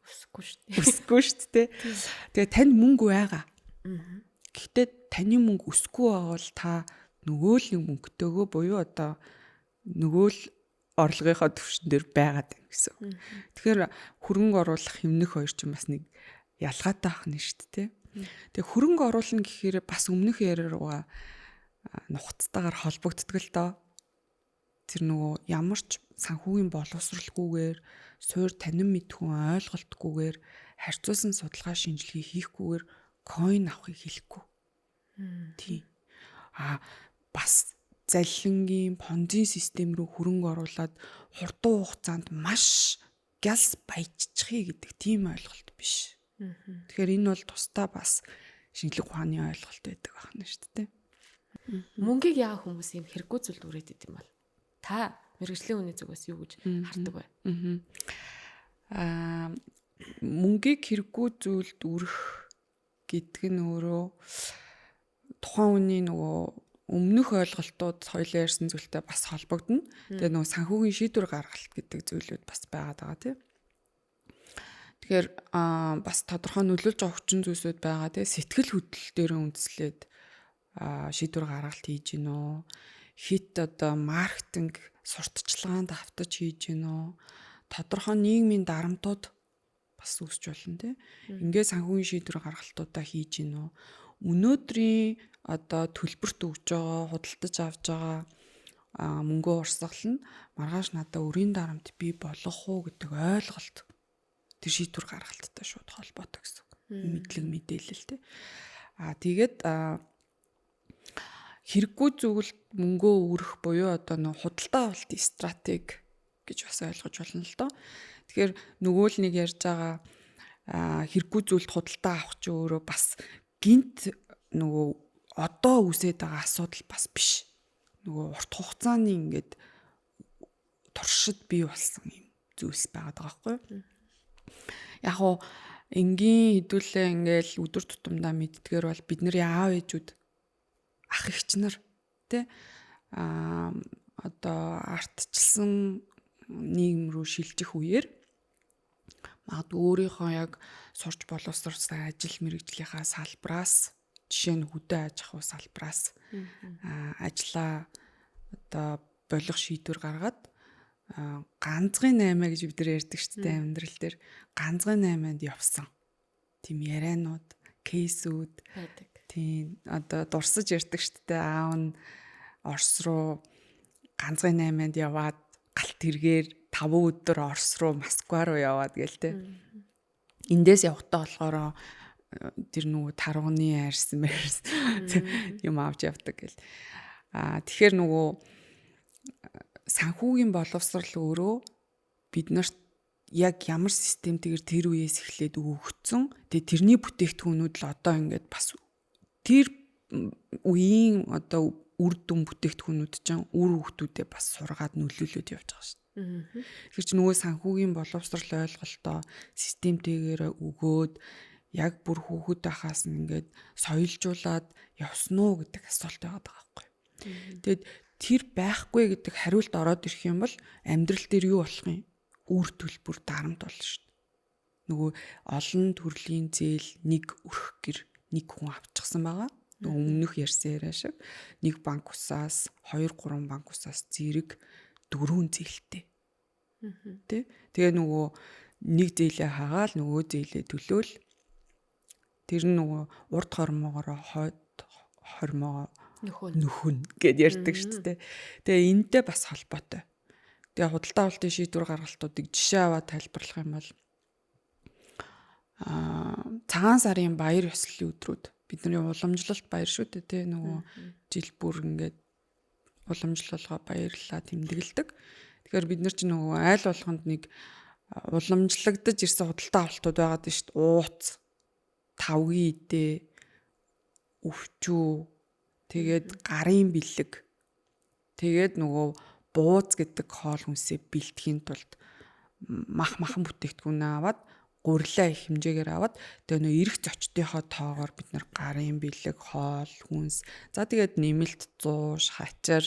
Өсөхгүй шүү дээ. Өсөхгүй шүү дээ. Тэгээ танд мөнгө байгаа. Гэхдээ таны мөнгө өсөхгүй байгаа бол та нөгөө л нэг мөнгөтэйгөө буюу одоо нөгөө л орлогынхоо түвшин дээр байгаад байна гэсэн. Тэгэхээр хөрөнгө оруулах хэмнэх хоёр ч бас нэг ялгаатай ахна шүү дээ. Тэгээ хөрөнгө оруулна гэхээр бас өмнөх яриараа нухацтайгаар холбогддог л доо. Тэр нөгөө ямар ч санхүүгийн боловсралгүйгээр суур танин мэдхүүн ойлголтгүйгээр харьцуулсан судалгаа шинжилгээ хийхгүйгээр coin авахыг хэлэхгүй. Тийм. Бас заллингийн понзин систем рүү хөрөнгө оруулаад хурдан хугацаанд маш гялс баяжчихъя гэдэг тийм ойлголт биш. Тэгэхээр энэ бол тусдаа бас шинжлэх ухааны ойлголт байдаг байна шүү дээ. Мөнгийг яа хүмүүс юм хэрэггүй зүйл үрээд идэм бол та мэргэжлийн үнийн зүгээс юу гэж хардаг вэ? Мөнгийг хэрэггүй зүйлд үрэх гэдэг нь өөрөө тухайн үеийн нөгөө өмнөх ойлголтууд соёлын ярьсан зүйлтэй бас холбогдно. Тэгээ нөгөө санхүүгийн шийдвэр гаргалт гэдэг зүйлүүд бас байгаад байгаа тийм. Тэгэхээр бас тодорхой нөлөөлж байгаа хүчин зүйлсүүд байгаа тийм. Сэтгэл хөдлөл дээр үндэслээд шийдвэр гаргалт хийж гинөө. Хит одоо маркетинг сурталчилгаанд автаж хийж гинөө. Тодорхой нийгмийн дарамтууд бас үүсч болно тийм. Ингээд санхүүгийн шийдвэр гаргалтуудаа хийж гинөө. Өнөөдрийн одоо төлбөрт өгж байгаа, худалдаж авж байгаа мөнгөө урсгал нь маргааш надаа өрийн дарамт бий болох уу гэдэг ойлголт тэр шийдвэр гаргалттай шууд холбоотой гэсэн. Мэдлэг мэдээлэл тий. Тэгээд хэрэггүй зүйлд мөнгөө өрөх буюу одоо нэг худалдаа авалтын стратеги гэж бас ойлгож болно л доо. Тэгэхээр нөгөө л нэг ярьж байгаа хэрэггүй зүйлд худалдаа авах ч өөрөө бас гинт нөгөө одоо үсээд байгаа асуудал бас биш. Нөгөө урт хугацааны ингээд туршид бий болсон юм зүйлс байгаад байгаа байхгүй. Яг уу энгийн хэдүүлээ ингээл өдөр тутамдаа мэддгээр бол бид нарын аав ээжүүд ах эгч нар тий одоо артчилсан нийгэм рүү шилжих үеэр өөрийнхөө яг сурч боловсруулсан ажил мэргэжлийнхаа салбараас жишээ нь хөдөө аж ахуй салбараас ажлаа одоо болох шийдвэр гаргаад ганцгын 8 гэж бид нар ярьдаг шүү дээ амьдрал дээр ганцгын 8-нд явсан. Тийм ярианууд, кейсүүд байдаг. Тийм одоо дурсаж ярьдаг шүү дээ аав нь Орос руу ганцгын 8-нд яваад галт тэргээр 5 өдөр Орос руу Москва руу яваад гээл те. Эндээс явахдаа болохоор тэр нөгөө тарганы арьсан юм авч явдаг гэл. Тэгэхээр нөгөө санхүүгийн боловсрал өөрөө биднэрт яг ямар системтэйгээр тэр үеэс эхлээд өгөгдсөн. Тэгээ тэрний бүтээгдэхүүнүүд л одоо ингээд бас тэр үеийн одоо үр дүн бүтээгдэхүүнүүд чинь үр хөвгтүүдэд бас сургаад нөлөөлөд явж байгаа шүү дээ. Тэгэхээр чи нөгөө санхүүгийн боловсрал ойлголтоо системтэйгээр өгөөд яг бүр хүүхэд байхаас нь ингээд соёлжуулаад явсан уу гэдэг асуулт байгаа байхгүй. Тэгэд тэр байхгүй гэдэг хариулт ороод ирэх юм бол амьдрал дээр юу болох юм? Үр төлбөр дарамт болно шүү дээ. Нөгөө олон төрлийн зээл нэг өрх гэр нэг хүн авчихсан байгаа. Нөгөө өмнөх ярьсан яриа шиг нэг банк усаас 2-3 банк усаас зэрэг 4 зээлтэй. Тэ? Тэгээ нөгөө нэг зээлээ хагаал нөгөө зээлээ төлөөл тэр нь нөгөө урд хормоогоор хойд хормоо нөхөн гэд ярьдаг шүү дээ. Тэгээ энэтэй бас холбоотой. Тэгээ худалдаа авалтын шийдвэр гаргалтуудыг жишээ аваад тайлбарлах юм бол цагаан сарын баяр ёслолын өдрүүд бидний уламжлалт баяр шүү дээ тий нөгөө жил бүр ингээд уламжлалгаа баярлалаа тэмдэглэдэг. Тэгэхээр бид нар ч нөгөө айл болгонд нэг уламжлагдаж ирсэн худалдаа авалтууд байгаад шүү дээ. Ууц, тавгийн идэ, өвчүү, тэгээд гарын бэлэг, тэгээд нөгөө бууз гэдэг хоол хүнсээ бэлтгэхийн тулд махан бүтээгдэхүүнээ аваад гурилаа их хэмжээгээр аваад тэгээ нөө эрх зочдынхоо тоогоор бид нар гарын бэлэг, хоол, хүнс за тэгээд нэмэлт 100, хачаар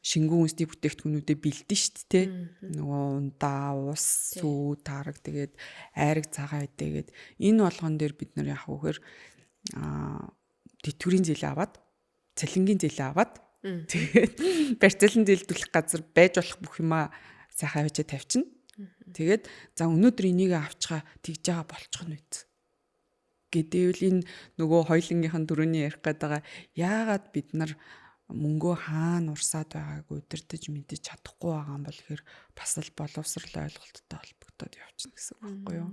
шингэн үнсний бүтээгдэхүүнүүдэд бэлдэн шүү дээ. Нөгөө ундаа, ус, сүү, тараг тэгээд айраг цагаан идэгээд энэ болгон дээр бид нар яг үхээр тэтгэврийн зээл аваад, цалингийн зээл аваад тэгээд барьцаалан зээлдүүлэх газар байж болох бүх юмаа сайхан авчиад тавьчихна. Тэгээд за өнөөдөр энийг авчгаа тэгж байгаа болчих нь үз. Гэтэл энэ нөгөө хоёлынгийнхэн дөрөвний ярих гээд байгаа яагаад бид нар мөнгөө хаана урсаад байгааг удирдах мэдэж чадахгүй байгаа юм бол ихэр бас л боловсрал ойлголттой холбогдоод явчихна гэсэн үг байхгүй юу?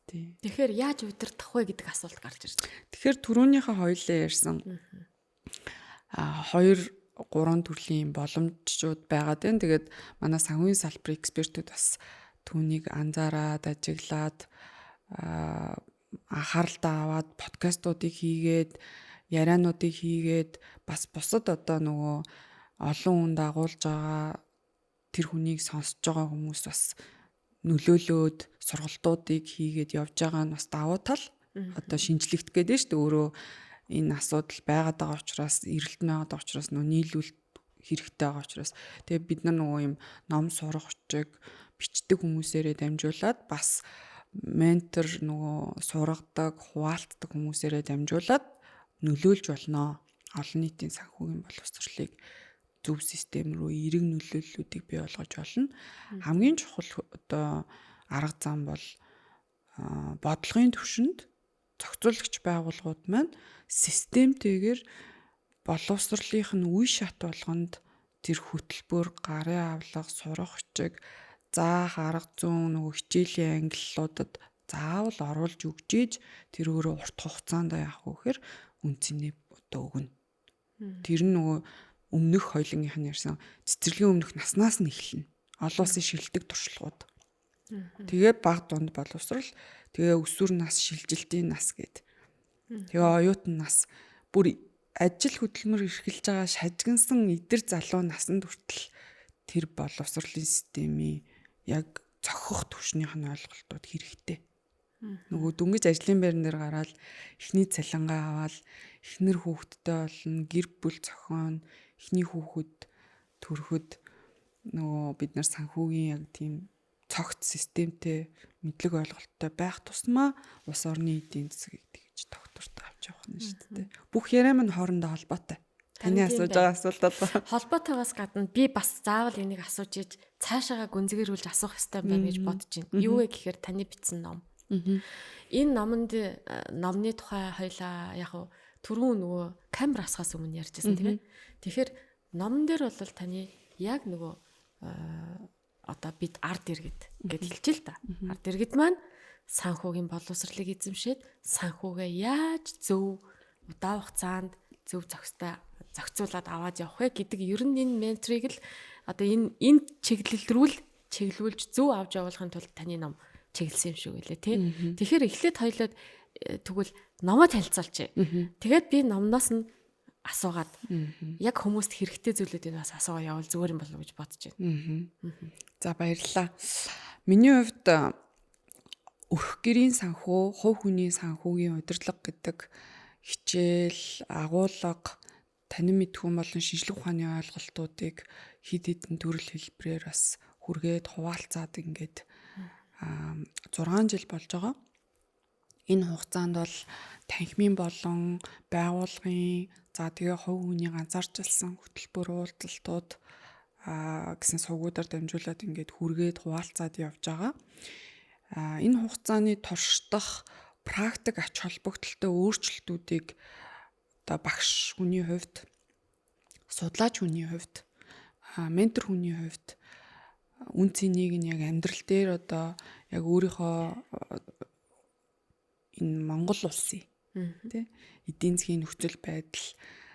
Тий. Тэгэхээр яаж удирдах вэ гэдэг асуулт гарч ирж байна. Тэгэхээр түрүүнийхээ хоёлаа ярьсан 2-3 төрлийн боломжууд байгаад байна. Тэгээд манай санхүүгийн салбарын экспертүүд бас түүнийг анзаараад, ажиглаад анхааралтай аваад подкастуудыг хийгээд, яриануудыг хийгээд бас бусад одоо нөгөө олон хүн дагуулж байгаа тэр хүнийг сонсож байгаа хүмүүс бас нөлөөлөөд сургалтуудыг хийгээд явж байгаа нь бас давуу тал одоо шинжлэхт гэдэг нь шүү дээ. Өөрөө энэ асуудал байгаад байгаа учраас эрэлт байгаад байгаа учраас нөө нийлүүлэлт хэрэгтэй байгаа учраас тэгээ бид нар нөгөө юм ном сурах хүчиг бичдэг хүмүүсээрээ дамжуулаад бас ментор нөгөө сургадаг, хуваалцдаг хүмүүсээрээ дамжуулаад нөлөөлж болно. Олон нийтийн санхүүгийн боловсролыг зөв систем рүү эерэг нөлөөллүүдийг бий болгож болно. Хамгийн чухал одоо арга зам бол бодлогын түвшинд зохицуулагч байгууллагууд маань системтэйгээр боловсролынх нь үе шат болгонд тэр хөтөлбөр, гарын авлага, сурах хүчиг, заах арга зүйн нөгөө хичээлийн ангиллуудад заавал оруулж өгч ийж тэр өөрөө урт хугацаанд яах вэ гэхээр үнцнийг одоо өгнө. Тэр нь нөгөө өмнөх хоёлынгийнх нь ярьсан цэцэрлэгийн өмнөх наснаас нь эхэлнэ. Олон улсын шилдэг туршлагууд. Тэгээ баг дунд боловсрал, тэгээ өсвөр нас, шилжилтийн нас гэд. Тэгээ оюутан нас бүр ажил хөдөлмөр эрхэлж байгаа шажигнсан идэр залуу насанд хүртэл тэр боловсролын системийн яг зохих түвшнийх нь ойлголтууд хэрэгтэй. Нөгөө дөнгөж ажлын байран дээр гараад эхний цалингаа аваад эхнэр хүүхэдтэй болно, гэр бүл зохион, эхний хүүхэд төрөхөд нөгөө бид нар санхүүгийн яг тийм цогц системтэй мэдлэг ойлголттой байх тусмаа улс орны эдийн засгийг тэгж тогтвортой авч явах нь шүү дээ. Бүх яриа маань хоорондоо холбоотой. Таны асууж байгаа асуулт бол холбоотойгоос гадна би бас заавал энийг асууж иж цаашаага гүнзгийрүүлж асуух хэрэгтэй байна гэж бодож байна. Юу вэ гэхээр таны бичсэн ном. Энэ номны тухай хоёлаа яг түрүүн нөгөө камер асахаас өмнө ярьжсэн тийм ээ. Тэгэхээр номон дээр бол таны яг нөгөө одоо бид ард иргэд гэд хэлчихэ л да. Ард иргэд маань санхүүгийн боловсролыг эзэмшээд санхүүгээ яаж зөв удаан хугацаанд зөв зохицуулаад аваад явах вэ гэдэг ер нь энэ менторыг л одоо энэ чиглүүлж зөв авч явуулахын тулд таны ном чиглэсэн юм шиг үлээ тий. Тэгэхээр эхлээд хоёлоод тэгвэл номоо танилцуулчих. Тэгээд би номноос нь асуугаад яг хүмүүст хэрэгтэй зүйлүүдийг бас асуугаа явал зүгээр юм болов уу гэж бодож байна. За баярлалаа. Миний хувьд өрх гэрийн санхүү, хувь хүний санхүүгийн удирдлага гэдэг хичээл, агуулга, танин мэдхүүн болон шинжлэх ухааны ойлголтуудыг хэд хэдэн төрөл хэлбэрээр бас хүргээд хуваалцаад ингээд 6 жил болж байгаа. Энэ хугацаанд бол танхимын болон байгууллагын тэгээ хувь хүний ганцаарчилсан хөтөлбөр уулзалтууд гэсэн сувгуудаар дамжуулаад ингээд хүргээд хуваалцаад явж байгаа. Энэ хугацааны туршдах практик ач холбогдолтой өөрчлөлтүүдийг одоо багш хүний хувьд, судлаач хүний хувьд, ментор хүний хувьд үн цэнийг нь яг амьдрал дээр одоо яг өөрийнхөө энэ Монгол улсын тий эдийн засгийн нөхцөл байдал,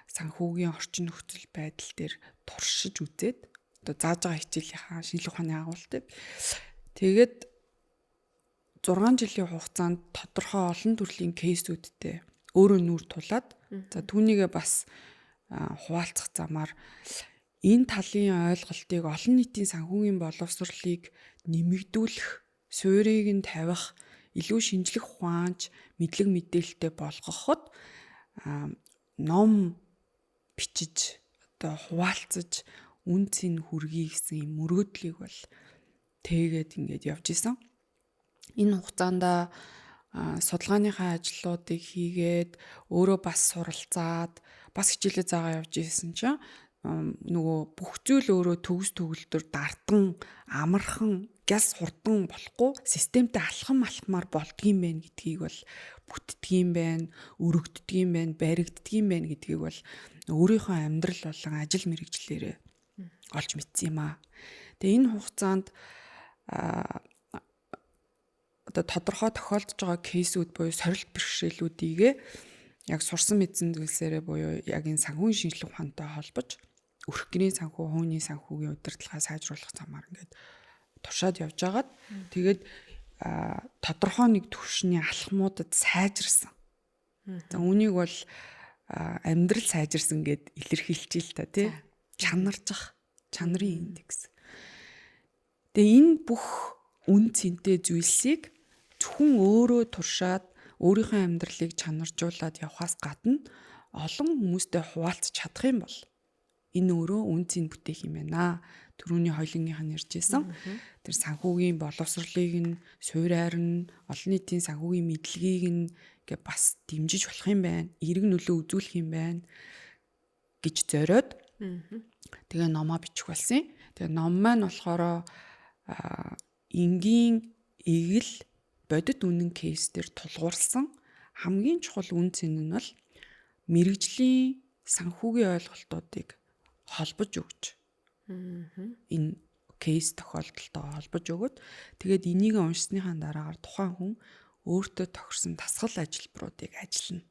санхүүгийн орчин нөхцөл байдал дээр туршиж үзээд одоо зааж байгаа хичээлийнхаа шинжлэх ухааны агуултыг тэгээд 6 жилийн хугацаанд тодорхой олон төрлийн кейсүүдтэй өөрөө нүүр тулаад за түүнийгээ бас хуваалцах замаар энэ талын ойлголтыг олон нийтийн санхүүгийн боловсролыг нэмэгдүүлэх, суурийг нь тавих, илүү шинжлэх ухаанч, мэдлэг мэдээлэлтэй болгоход ном бичиж одоо хуваалцаж үн цэн хүргэе гэсэн юм мөрөөдлийг бол тэгээд ингээд явж исэн. Энэ хугацаанд судалгааныхаа ажлуудыг хийгээд өөрөө бас суралцаад бас хичээлээ заагаа явж исэн чинь нөгөө бүх зүйл өөрөө төгс төгөлдөр дартан, амархан, гяс хурдан болохгүй системтэй алхамаар болдгийм байх гэдгийг бол бүтдгийм байх, өргөддгийм байх, баригддгийм байх гэдгийг бол өөрийнхөө амьдрал болон ажил мэргэжлээрээ олж мэдсэн юм аа. Тэгээ энэ хугацаанд одоо тодорхой тохиолдож байгаа кейсүүд буюу сорилт бэрхшээлүүдийг яг сурсан мэдсэн зүйлсээрээ буюу яг энэ санхүүгийн шинжлэх ухаантай холбож өрх гэрийн санхүү, хувийн санхүүгийн удирдлагаа сайжруулах замаар ингээд туршаад явж агаад тэгээд тодорхой нэг түвшний алхмуудад сайжирсан. За үүнийг бол амьдрал сайжирсан гэд илэрхийлж л та тий чанаржих, чанарын индекс. Тэгээ энэ бүх үн цэнтэй зүйлсийг зөвхөн өөрөө туршаад өөрийнхөө амьдралыг чанаржуулаад явхаас гадна олон хүмүүстэй хуваалцах чадах юм бол энэ өөрөө үн цэн бүтээх юм байна. Түрүүний хоёлынгийнх нь ярьжсэн. Тэр санхүүгийн боловсролыг нь, суурьаар нь, олон нийтийн санхүүгийн мэдлэгийг нь гэ бас дэмжиж болох юм байна. Эерэг нөлөө үзүүлэх юм байна гэж зориод тэгээ номоо бичих болсон. Тэгээ ном маань болохоор энгийн эгэл бодит үнэн кейс дээр тулгуурласан хамгийн чухал үн цэн нь бол мэрэгжлийн санхүүгийн ойлголтуудыг холбож өгч энэ кейс тохиолдолтой холбож өгöd тэгээд энийг уншсныхаа дараагаар тухайн хүн өөртөө тохирсон дасгал ажилбаруудыг ажиллана.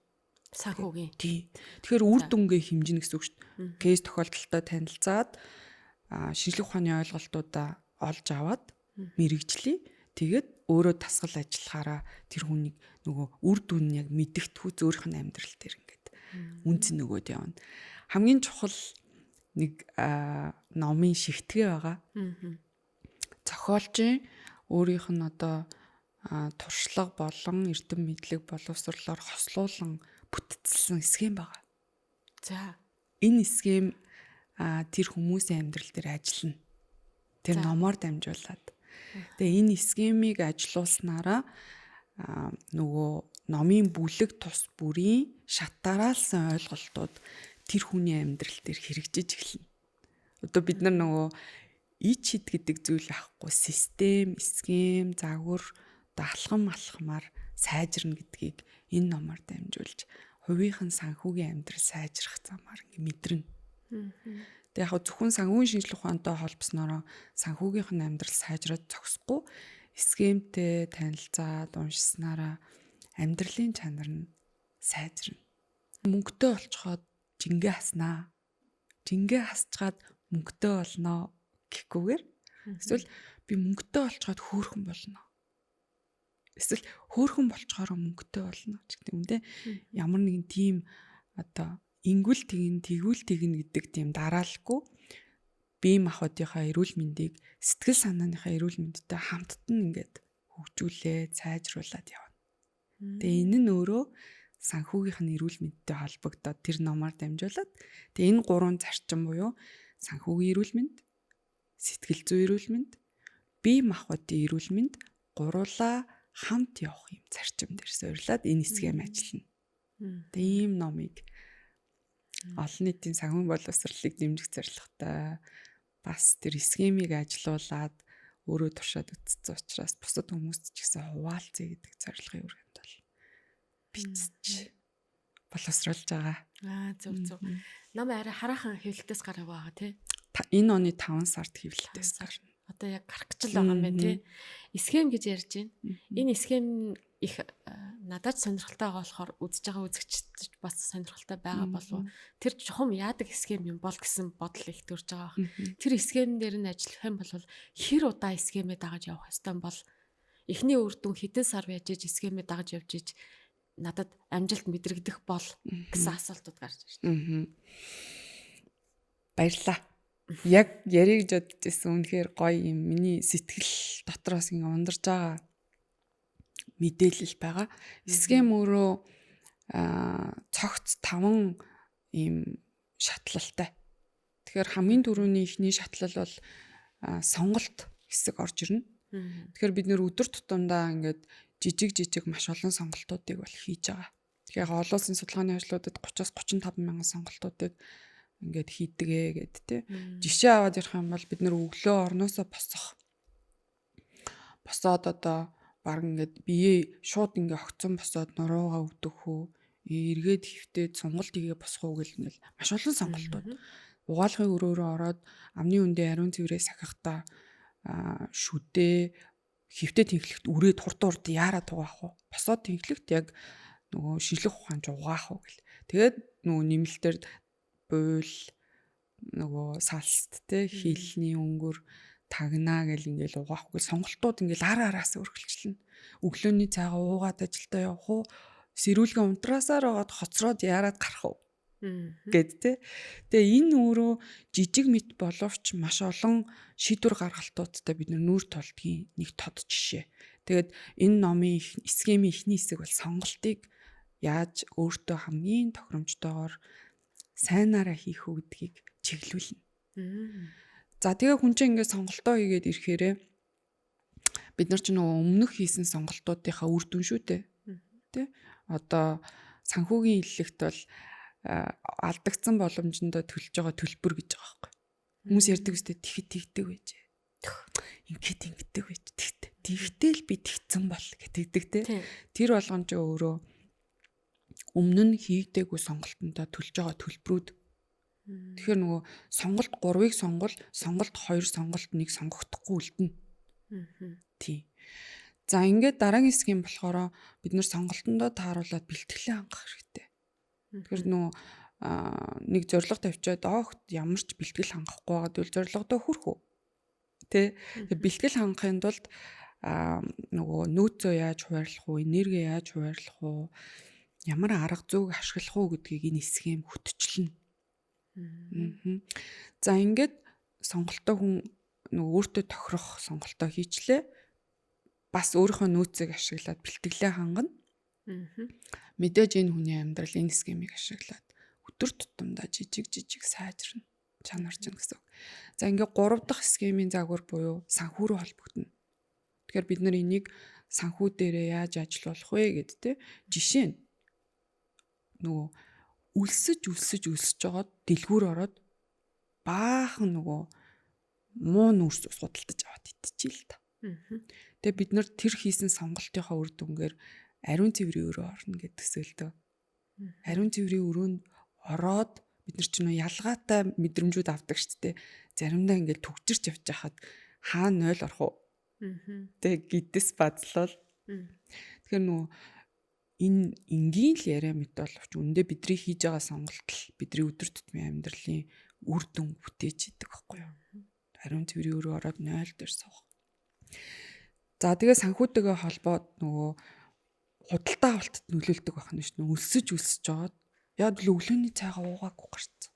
Санхүүгийн. Тий. Тэгэхээр үр дүнгээ хэмжинэ гэсэн үг шүү дээ. Кейс тохиолдолтой танилцаад шинжлэх ухааны ойлголтуудаа олж аваад мэрэгжлээ. Тэгээд өөрөө дасгал ажиллахаараа тэр хүнийг нөгөө үр дүн нь яг мэдгэдэггүй зөөрийнх нь амьдрал дээр ингээд үнцэн нөгөөд явна. Хамгийн чухал нэг номын шигтгээ байгаа. Зохиолчийн өөрийнх нь одоо туршлага болон эрдэм мэдлэг боловсруулалтаар хослуулан бүтцэлсэн схем байгаа. За энэ схем тэр хүмүүсийн амьдрал дээр ажиллана. Тэр номоор дамжуулаад. Тэгээ энэ схемийг ажилуулснараа нөгөө номын бүлэг тус бүрийн шатараалсан ойлголтууд тэр хүний амьдрал дээр хэрэгжиж эхэлнэ. Одоо бид нар нөгөө ич хит гэдэг зүйл авахгүй систем, схем, загвар, алхам алхмаар сайжирна гэдгийг энэ номоор дамжуулж хувийнхэн санхүүгийн амьдрал сайжрах замаар ингээ мэдрэнэ. Тэгээ яг зөвхөн санхүүгийн шинжилгээ ухаантай холбосноор санхүүгийнх нь амьдрал сайжраад зогсохгүй схемтэй танилцаад уншснараа амьдралын чанар нь сайжирна. Мөнгөтэй болцоход жингээ хаснаа. Жингээ хасчаад мөнгөтэй болноо гэхгүйгээр эсвэл би мөнгөтэй болцоход хөөрхөн болно. Эсвэл хөөрхөн болцохоор мөнгөтэй болно гэдэг юм дээ. Ямар нэгэн тийм одоо ингүүл тэгвэл тэгнэ гэдэг тийм дараалалгүй бие махбодынхаа эрүүл мэндийг сэтгэл санааныхаа эрүүл мэндтэй хамттан ингээд хөгжүүлээ, сайжруулад явна. Тэгээ энэ нь өөрөө санхүүгийнх нь эрүүл мэндтэй холбогдоод тэр номоор дамжуулаад тэгээ энэ гурван зарчим буюу санхүүгийн эрүүл мэнд, сэтгэл зүйн эрүүл мэнд, бие махбодын эрүүл мэнд гуруулаа хамт явах юм зарчим дээр суйрлаад энэ схем ажиллана. Тэгээ ийм номыг олон нийтийн санхүүгийн боловсролыг дэмжих зорилготой бас тэр схемийг ажилуулад өөрөө туршаад үтцсэн учраас бусад хүмүүст ч гэсэн хуваалцъя гэдэг зорилгын үргэнд бол бичиж боловсруулж байгаа. Зөв. Ном арай хараахан хэвлэлтээс гарах байгаа тий. Энэ оны 5 сард хэвлэлтээс гарна. Одоо яг гарах гэж л байгаа юм байна тий. Схем гэж ярьж байна. Энэ схем их надад сонирхолтой байгаа болохоор үзэж байгаа үзэгчд бас сонирхолтой байгаа болов тэр чухам яадаг схем юм бол гэсэн бодол их төрж байгаа. Тэр схем дээр нь ажиллах юм бол хэр удаа схемээ дагаж явах ёстой бол эхний үр дүн хэдэн сар байж схемээ дагаж явж иж надад амжилт мэдрэгдэх бол гэсэн асуултууд гарч ирж байна. Баярлалаа. Яг яриг гэж бодчихсон үнэхээр гоё юм. Миний сэтгэл дотроос ингэ ундарч байгаа мэдээлэл байгаа. Схем өөрөө цогц 5 ийм шатлалтай. Тэгэхээр хамгийн түрүүний ихний шатлал бол сонголт хэсэг орж ирнэ. Тэгэхээр бид нэр өдөр тутамдаа ингээд жижиг маш олон сонголтуудыг бол хийж байгаа. Тэгэхээр олон улсын судалгааны ажлуудад 30-аас 35 мянган сонголтуудыг ингээд хийдгээ гэд тэ. Жишээ аваад ярих юм бол бид нэр өглөө орноосоо босоод одоо баг ингээд бие шууд ингээ огцон босоод нуруугаа өвдөх үү, эргээд хөвтөөд сонголт хийгээ босох уу гэл ингээл маш олон сонголтууд. Угаалгын өрөөрөө ороод амны үндэ ариун цэврээ сахихтаа шүдээ хөвтөө тэнхлэгт үрээд хурд яарад угаах уу? Босоод тэнхлэгт яг нөгөө шинжлэх ухаанч угаах уу гэл. Тэгээд нөгөө нэмэлтээр буйл нөгөө салст те хилний өнгөр тагнаа гэл ингээл угаахгүй сонголтууд ингээл араас өргөлчлөнө. Өглөөний цайгаа уугаад ажилдаа явах уу? Сэрүүлгээ унтраасаар байгаад хоцроод яарад гарах уу? Гэт те. Тэгээ энэ өөрөө жижиг мэт боловч маш олон шийдвэр гаргалтуудтай бид нүүр толдгийн нэг тод жишээ. Тэгээд энэ номын схемийн эхний хэсэг бол сонголтыг яаж өөртөө хамгийн тохиромжтойгоор сайнаараа хийх үү гэдгийг чиглүүлнэ. За тэгээ хүн чинь ингээд сонголтоо хийгээд ирэхээрээ бид нар ч нөгөө өмнөх хийсэн сонголтуудынхаа үр дүн шүү дээ. Тэ? Одоо санхүүгийн хэллэгт бол алдагдсан боломжиндөө төлж байгаа төлбөр гэж байгаа байхгүй. Хүмүүс ярьдаг үстэй тэгдэг байж. Ингэдэг байж. Тэгтэл би тэгцэн бол гэтэгдэг те. Тэр болгон ч өөрөө өмнө нь хийгдээгүй сонголтондоо төлж байгаа төлбөрүүд. Тэгэхээр нөгөө сонголт 3-ыг сонголт 2 сонголт 1 сонгогдохгүй үлдэнэ. Тий. За ингээд дараагийн схем болохоор бид нэр сонголтондоо тааруулаад бэлтгэлээ хангах хэрэгтэй. Тэгэхээр нөгөө нэг зорилго тавьчаад ямар ч бэлтгэл хангахгүй байгаа бол зорилгодоо хүрэх үү? Тэ. Бэлтгэл хангахын тулд нөгөө нөөцөө яаж хуваарлах уу, энерги яаж хуваарлах уу, ямар арга зүйг ашиглах уу гэдгийг энэ схем хөтөчлөнө. За ингээд сонголтоо хүн нөгөө өөртөө тохирох сонголтоо хийчлээ. Бас өөрийнхөө нөөцийг ашиглаад бэлтгэлээ хангана. Мэдээж энэ хүний амьдрал энэ схемийг ашиглаад өдөр тутамдаа жижиг сайжирна. Чанарч гэсэн үг. За ингээд 3 дахь схемийн загвар буюу санхүү рүү холбогдно. Тэгэхээр бид нар энийг санхүү дээрээ яаж ажилуулах вэ гэд тэ. Жишээ нь нөгөө өлсөж жоод дэлгүүр ороод баахан нөгөө муу нүрс судалдаж аваад идчихээ л та. Тэгээ бид нар тэр хийсэн сонголтынхоо үр дүнгээр ариун цэврийн өрөө орно гэдгсэл дөө. Ариун цэврийн өрөөнд ороод бид нар ч нөө ялгаатай мэдрэмжүүд авдаг шүү дээ. Заримдаа ингээд төгжирч явж хахад хаана 0 орох уу? Тэг гидс бадлал. Тэгэхээр нөгөө энэ энгийн л яриа мэт боловч үндэ бидний хийж байгаа сонголт л бидний өдөр тутмын амьдралын үр дүн бүтээж идэг байхгүй юу? Ариун цэврийн өрөө ороод 0 дээр суух. За тэгээ санхүүтэйгээ холбоод нөгөө худалдаа авалтад нөлөөлдөг байх нь шүү. Өлсөж жоод яг л өглөөний цайгаа уугаагүй гарцсан.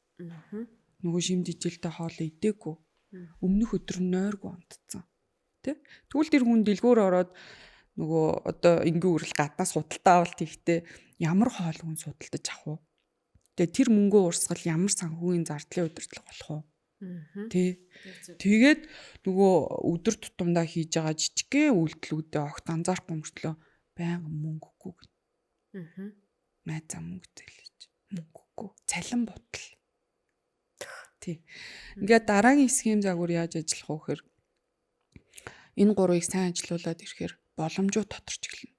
Нөгөө шимд ижилтэй хоол идээгүй. Өмнөх өдөр нойргүй унтцсан. Тэ? Тэгвэл тэр хүн дэлгүүр ороод нөгөө одоо ингийн үрэл гаднаас худалдаа авалт хийхдээ ямар хоол хүн судалдаж авах вэ? Тэгээ тэр мөнгөө урсгал ямар санхүүгийн зардлын удирдлага болох вэ? Тэ. Тэгээд нөгөө өдөр тутамдаа хийж байгаа жижигхэн үйлдэлүүдээ огт анзаарахгүй мөртлөө байнга мөнгөгүй гэнэ. Найзаа мөнгө зээлж мөнгөгүй. Цалин ботал. Тий. Ингээд дараагийн схем загвар яаж ажиллах вэ гэхээр энэ гурвыг сайн ажилуулад ирэхээр боломжууд тодорч эхэлнэ.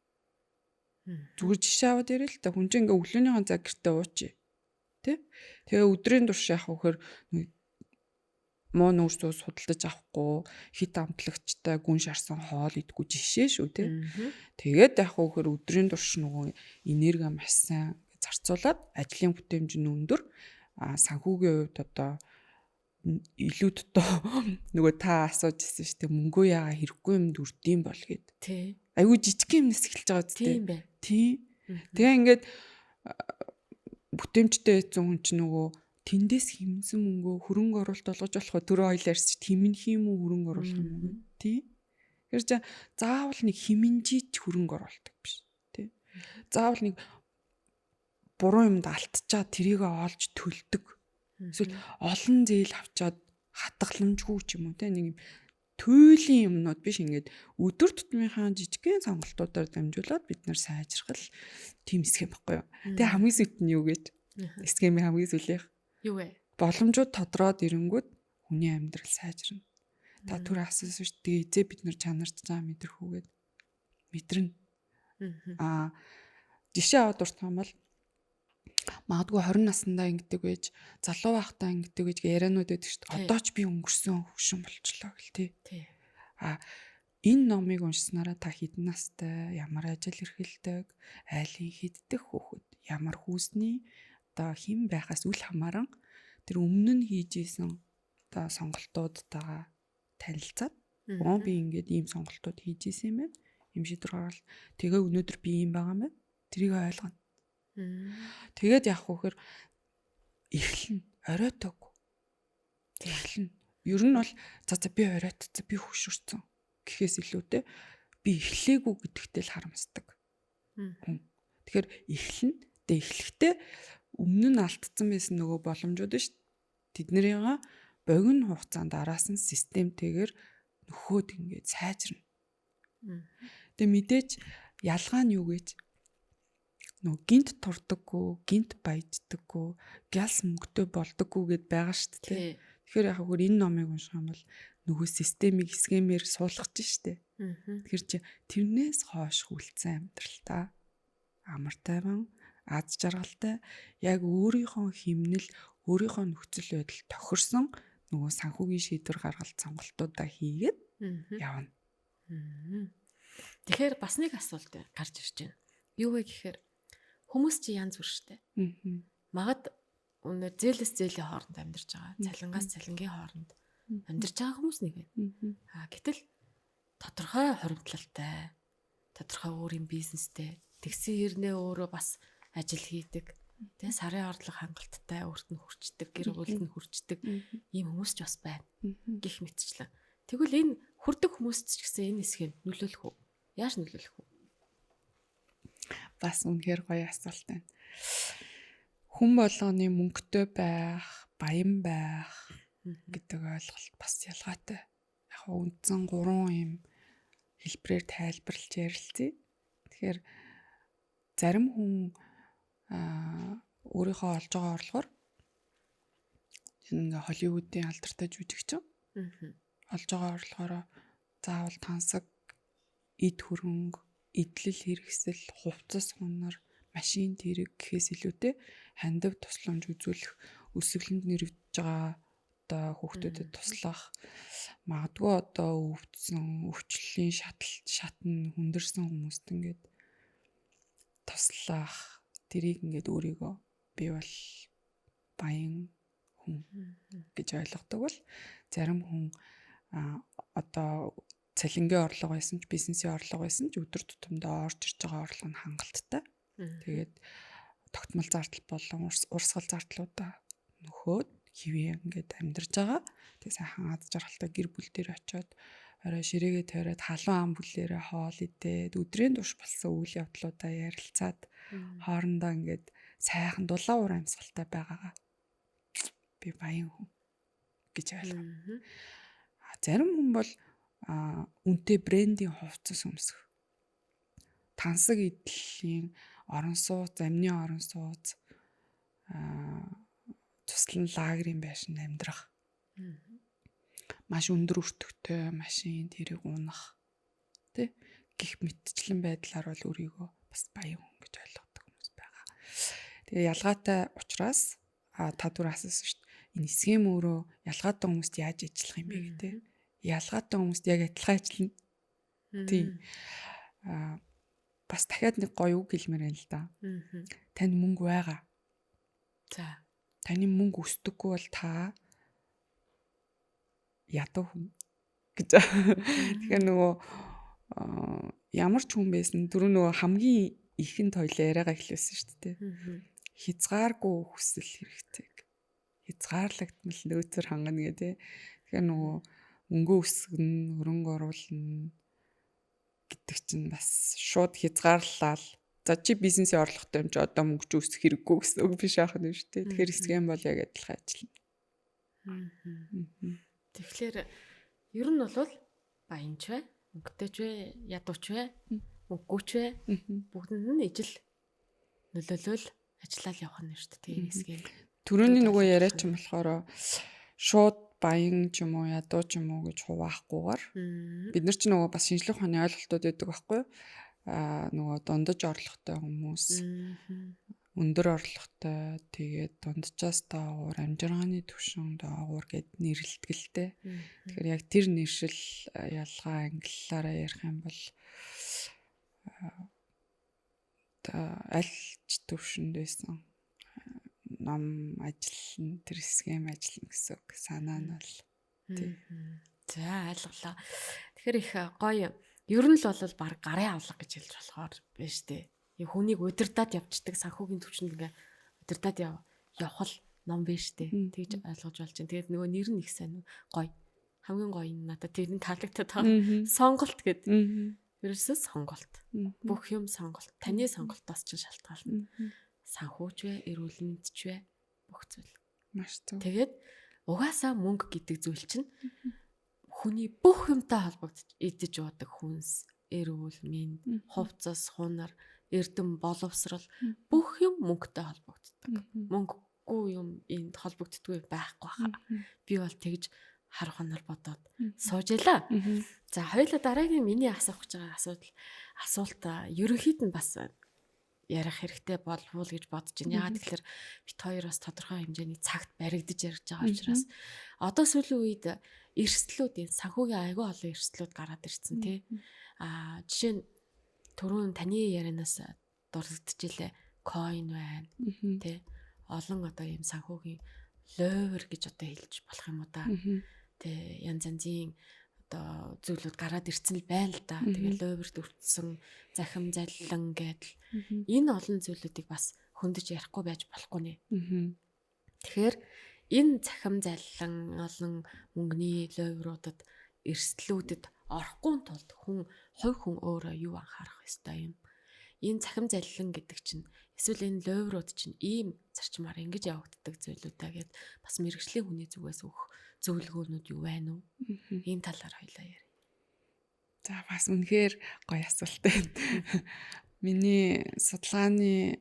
Зүгээр жишээ аваад ярил л та хүн чинь ингээ өглөөнийхэн цаг гэртээ уучи. Тэ? Тэгээ өдрийн турш яах вэ гэхээр муу нүрсөө судалдаж авахгүй хит амтлагчтай гүн шарсан хоол идэггүй жишээ шүү тэ. Тэгээд яах вэ гэхээр өдрийн турш нөгөө энерги маш сайн зарцуулаад ажлын бүтээмж нь өндөр санхүүгийн хувьд одоо илүү дотоо нөгөө та асууж ирсэн шүү дээ мөнгөө яага хэрэггүй юм дүрдэм бол гээд. Тий. Айгуу жижиг юмнаас эхэлж байгаа үстэй. Тийм бай. Тий. Тэгээ ингээд бүтээмжтэй байсан хүн чинь нөгөө тэндээс хэмнсэн мөнгөө хөрөнгө оруулалт болгож болох түрүү ойлаарс тэмнэх юм уу хөрөнгө оруулах юм уу тий. Тэр чинь заавал нэг хэмнжиж хөрөнгө оруулдаг биш тий. Заавал нэг буруу юмд алтчаад тэрийг олж төлдөг. Эсвэл олон зээл авчаад хатгаламжгүй ч юм уу те нэг юм туйлын юмнууд биш ингээд өдөр тутмынхаа жижигхэн сонголтуудаар дамжуулаад бид нар сайжрах тийм схем байхгүй юу. Тэгээ хамгийн сүүлд нь юу гэж схемийн хамгийн сүүлийнх юу вэ? Боломжууд тодроод ирэнгүүт хүний амьдрал сайжирна. Та түр асуусан шүү дээ эзээ бид нар чанарч байгаа мэдрэхүүгээд мэдрэнэ. Жишээ аваад дуртай юм бол магадгүй 20 наснда ингэдэг байж залуу байхдаа ингэдэг гэж яриануд байдаг шүү дээ. Одоо ч би өнгөрсөн хөвшин болчлоо гэл тий. Энэ номыг уншсанараа та хэдэн настай, ямар ажил эрхэлдэг, айлын хиддэх хүүхэд, ямар хүүсний одоо хэн байхаас үл хамааран тэр өмнө нь хийж исэн одоо сонголтуудтайгаа танилцаад би ингээд ийм сонголтууд хийж исэн юм байна. Ийм шийдвэр гаргал. Тэгээ өнөөдөр би ийм байгаа юм байна. Тэрийг ойлгоно. Тэгээд яах вэ гэхээр эхлэн оройтойг. Эхлэн. Ер нь бол за би оройтцсан, би хөшөрсөн гэхээс илүүтэй би эхлээгүй гэдэгтэй л харамсдаг. Тэгэхээр эхлэн. Тэгээ эхлэхдээ өмнө нь алдсан байсан нөгөө боломжууд ш. Тэднэрийн богино хугацаанд араас нь системтэйгээр нөхөөд ингээд сайжирна. Тэгээ мэдээж ялгаа нь юу гэж нөгөө гинт турдаггүй, гинт баяждаггүй, гялс мөнгөтэй болдоггүй гэд байгаа шүү дээ. Тэгэхээр яг хөр энэ номыг унших юм бол нөгөө системийг схемээр суулгаж штэ. Тэгэхээр чи тэрнээс хойш хүлцэн амьдрал та амар тайван, аз жаргалтай яг өөрийнхөө химнэл, өөрийнхөө нөхцөл байдал тохирсон нөгөө санхүүгийн шийдвэр гаргалт сонголтуудаа хийгээд явна. Тэгэхээр бас нэг асуулт гарч ирж байна. Юу вэ гэхээр хүмүүс чи янз бүр штэ. Магад өнөө зээлээс зээлийн хооронд амьдарч байгаа. Цалингаас цалингийн хооронд амьдарч байгаа хүмүүс нэг байна. Гэтэл тодорхой хуримтлалтай, тодорхой өөрийн бизнестэй, тэгсэн хэрнээ өөрөө бас ажил хийдэг. Тэгээ сарын орлого хангалттай өөрт нь хүрчдэг, гэр бүлд нь хүрчдэг ийм хүмүүс ч бас байна. Гэх мэтчлэн. Тэгвэл энэ хүрдэг хүмүүст ч гэсэн энэ хэсгийг нөлөөлөх үү? Яаж нөлөөлөх үү? Бас үнэхээр гоё асуулт байна. Хүн болгоны мөнгөтэй байх, баян байх гэдэг ойлголт бас ялгаатай. Яг үндсэн 3 юм хэлбэрээр тайлбарлаж ярилцъя. Тэгэхээр зарим хүн өөрийнхөө олж байгаа орлогоор ингээ Холливуудын алдартай жүжигчин олж байгаа орлогоороо заавал тансаг, эд хөрөнгө, эдлэл хэрэгсэл, хувцас хунар, машин тэрэг гэхээс илүүтэй хандив тусламж үзүүлэх, өсвөлөнд нэрвэж байгаа одоо хүүхдүүдэд туслах, магадгүй одоо өвдсөн, өвчлөлийн шатны хүндэрсэн хүмүүст ингээд туслах, тэрийг ингээд өөрийгөө би бол баян хүн гэж ойлгодог бол зарим хүн одоо цалингийн орлого байсан ч бизнесийн орлого байсан ч өдөр тутамдаа орж ирж байгаа орлого нь хангалттай. Тэгээд тогтмол зардал болон урсгал зардлуудаа нөхөөд хэвээ ингээд амьдарч байгаа. Тэгээд сайхан аз жаргалтай гэр бүл дээр очиод орой ширээгээ тавиад халуун ам бүлээрээ хоол идээд өдрийн турш болсон үйл явдлуудаа ярилцаад хоорондоо ингээд сайхан дулаан уур амьсгалтай байгаагаа би баян хүн гэж ойлгоо. Зарим хүн бол үнэтэй брендийн хувцас өмсөх, тансаг эдлийн орон сууц, замны орон сууц, туслан лагерийн байшинд амьдрах, маш өндөр өртөгтэй машин тэрийг унах, тэ гих мэтчлэн байдлаар бол өөрийгөө бас баян хүн гэж ойлгодог хүмүүс байгаа. Тэгээ ялгаатай учраас та түр асуусан шүү дээ. Энэ схем өөрөө ялгаатай хүмүүст яаж ажиллах юм бэ гэдэг. Ялгаатай хүмүүст яг адилхан ажиллана. Тийм. Бас дахиад нэг гоё үг хэлмээр байна л да. Танд мөнгө байгаа. За. Таны мөнгө өсдөггүй бол та ядуу хүн гэж. Тэгэхээр нөгөө ямар ч хүн байсан дөрөв нөгөө хамгийн ихэнд хоёлаа яриагаа эхлүүлсэн шүү дээ. Хязгааргүй хүсэл хэрэгтэй. Хязгаарлагдмал нөөцөр хангана гэдэг. Тэгэхээр нөгөө мөнгө өсгөн, хөрөнгө оруулна гэдэг чинь бас шууд хязгаарлалаа. За чи бизнесийн орлоготой юм чи одоо мөнгө ч өсөх хэрэггүй гэсэн үг биш аах нь шүү дээ. Тэгэхээр схем бол яг адилхан ажиллана. Тэгэхээр ер нь бол баянч бай, мөнгөтэйч бай, ядууч бай, мөнгөгүйч бай бүгдэнд нь ижил нөлөөлөл ажиллаад явах нь шүү дээ. Тийм схем. Төрөний нөгөө яриач юм болохоор шууд баян ч юм уу ядуу ч юм уу гэж хуваахгүйгээр бид нар ч нөгөө бас шинжлэх ухааны ойлголтууд өгдөг байхгүй юу? Нөгөө дундаж орлоготой хүмүүс, өндөр орлоготой, тэгээд дунджаас доогуур амжиргааны түвшин доогуур гэд нэрлэлтгэлтэй. Тэгэхээр яг тэр нэршил ялгаа англиараа ярих юм бол аль ч түвшинд байсан ном ажиллана, тэр схем ажиллана гэсэн үг санаа нь бол тийм. За ойлголоо. Тэгэхээр их гоё. Ер нь л бол баг гарын авлага гэж хэлж болохоор байна шүү дээ. Хүнийг удирдаад явцдаг санхүүгийн төвчөнд ингээ удирдаад явах ном биш дээ. Тэгж ойлгож болж байна. Тэгээд нөгөө нэр нь их сайн гоё. Хамгийн гоё нь надад тэр нь таалагдаад байгаа. Сонголт гэдэг. Ерөөсөө сонголт. Бүх юм сонголт. Таны сонголтоос ч шалтгаална. Санхүүч вэ, эрүүл мэндч вэ, бүх зүйл. Маш зөв. Тэгээд угаасаа мөнгө гэдэг зүйл чинь хүний бүх юмтай холбогдож идэж уудаг хүнс, эрүүл мэнд, хувцас, хунар, эрдэм, боловсрал бүх юм мөнгөтэй холбогддог. Мөнгөгүй юм энд холбогддгүй байхгүй хаа. Би бол тэгж харах хонор бодоод суужлаа. За хоёулаа дараагийн миний асуух гэж байгаа асуулт ерөнхийд нь бас ярих хэрэгтэй болов гэж бодож байна. Яагаад тэгэхээр бит хоёр бас тодорхой хэмжээний цагт баригдаж ярьж байгаа учраас одоо сүүлийн үед эрсдлүүдийн санхүүгийн аягүй олон эрсдлүүд гараад ирсэн тий. Жишээ нь түрүүн таны ярианаас дурдчихжээ coin байна тий. Олон одоо ийм санхүүгийн ловер гэж одоо хэлж болох юм уу да. Тий янз янзын одоо зүйлүүд гараад ирсэн л байна л да. Тэгээ ловерт өртсөн захим заллан гэдэл энэ олон зүйлүүдийг бас хөндөж ярихгүй байж болохгүй нэ. Тэгэхээр энэ захим заллан олон мөнгөний ловеруудад эрсдлүүдэд орохгүй тулд хувь хүн өөрөө юу анхаарах ёстой юм. Энэ захим заллан гэдэг чинь эсвэл энэ ловерууд чинь ийм зарчмаар ингэж явагддаг зүйлүүдээ гэд бас мэрэгжлийн хүний зүгээс өгөх зөвлөгөөнүүд юу байна уу? Энэ талаар хоёлаа ярь. За бас үнэхээр гоё асуулт байна. Миний судалгааны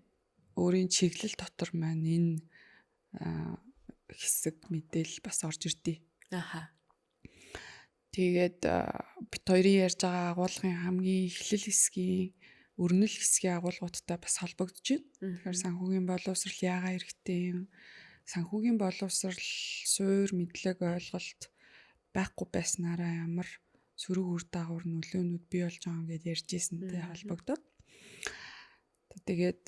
өөрийн чиглэл дотор маань энэ хэсэг мэдээлэл бас орж ирдээ. Аха. Тэгээд бит хоёрын ярьж байгаа агуулгын хамгийн эхлэл хэсгийн өрнөл хэсгийн агуулгуудтай бас холбогдож байна. Тэгэхээр санхүүгийн боловсрал яагаад хэрэгтэй юм? Санхүүгийн боловсрал суур мэдлэг ойлголт байхгүй байснараа ямар сөрөг үр дагавар нөлөөнүүд бий болж байгаа юм гэдээ ярьж ирсэнтэй холбогдоод. Тэгээд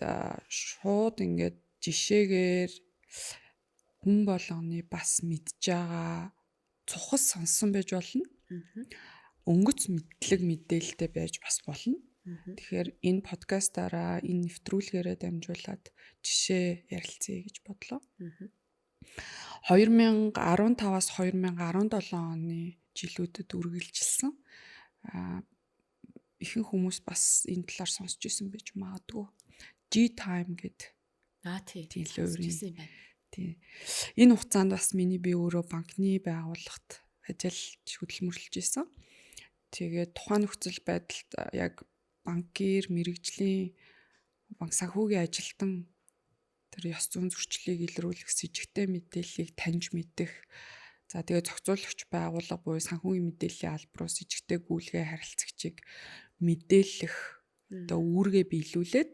шууд ингээд жишээгээр хүн болгоны бас мэдж байгаа цухас сонсон байж болно. Өнгөц мэдлэг мэдээлэлтэй байж бас болно. Тэгэхээр энэ подкастаараа энэ нэвтрүүлгээрээ дамжуулаад жишээ ярилцъя гэж бодлоо. 2015-аас 2017 оны жилүүдэд үргэлжилсэн ихэнх хүмүүс бас энэ талаар сонсч ирсэн байж магадгүй. G-Time гэдэг. Тийм л байна. Тийм. Энэ хугацаанд бас миний би өөрөө банкны байгууллагт ажиллаж хөдөлмөрлөж исэн. Тэгээд тухайн нөхцөл байдалд яг банкир мэрэгжлийн банк санхүүгийн ажилтан тэр ёс зүйн зөрчлийг илрүүлэх с ижигтэй мэдээллийг таньж мэдэх. За тэгээд зохицуулагч байгууллага буюу санхүүгийн мэдээллийн албараас ижигтэй гүйлгээ харилцагчийг мэдээлэх одоо үүргээ биелүүлээд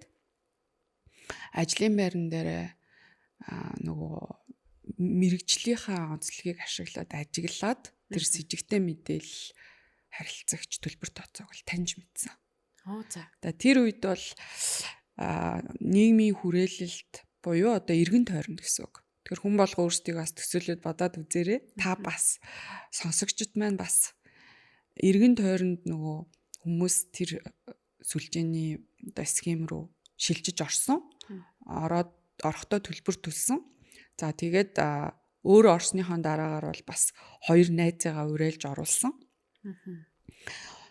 ажлын байран дээр нөгөө мэрэгжлийнхаа онцлогийг ашиглаад ажиглаад тэр с ижигтэй мэдээлэл харилцагч төлбөр тооцоог л таньж мэдсэн. За. Тэр үед бол нийгмийн хүрээлэлд буюу одоо эргэн тойронд гэсэн үг. Тэгэхээр хүн болго өөрсдийг бас төсөөлөд бодоод үзээрэй. Та бас сонсогчд маань бас эргэн тойронд нөгөө хүмүүс тэр сүлжээний одоо схем рүү шилжиж орсон. Орохдоо төлбөр төлсөн. За тэгээд өөрөө орсныхоо дараагаар бол бас хоёр найзаагаа уриалж оруулсан.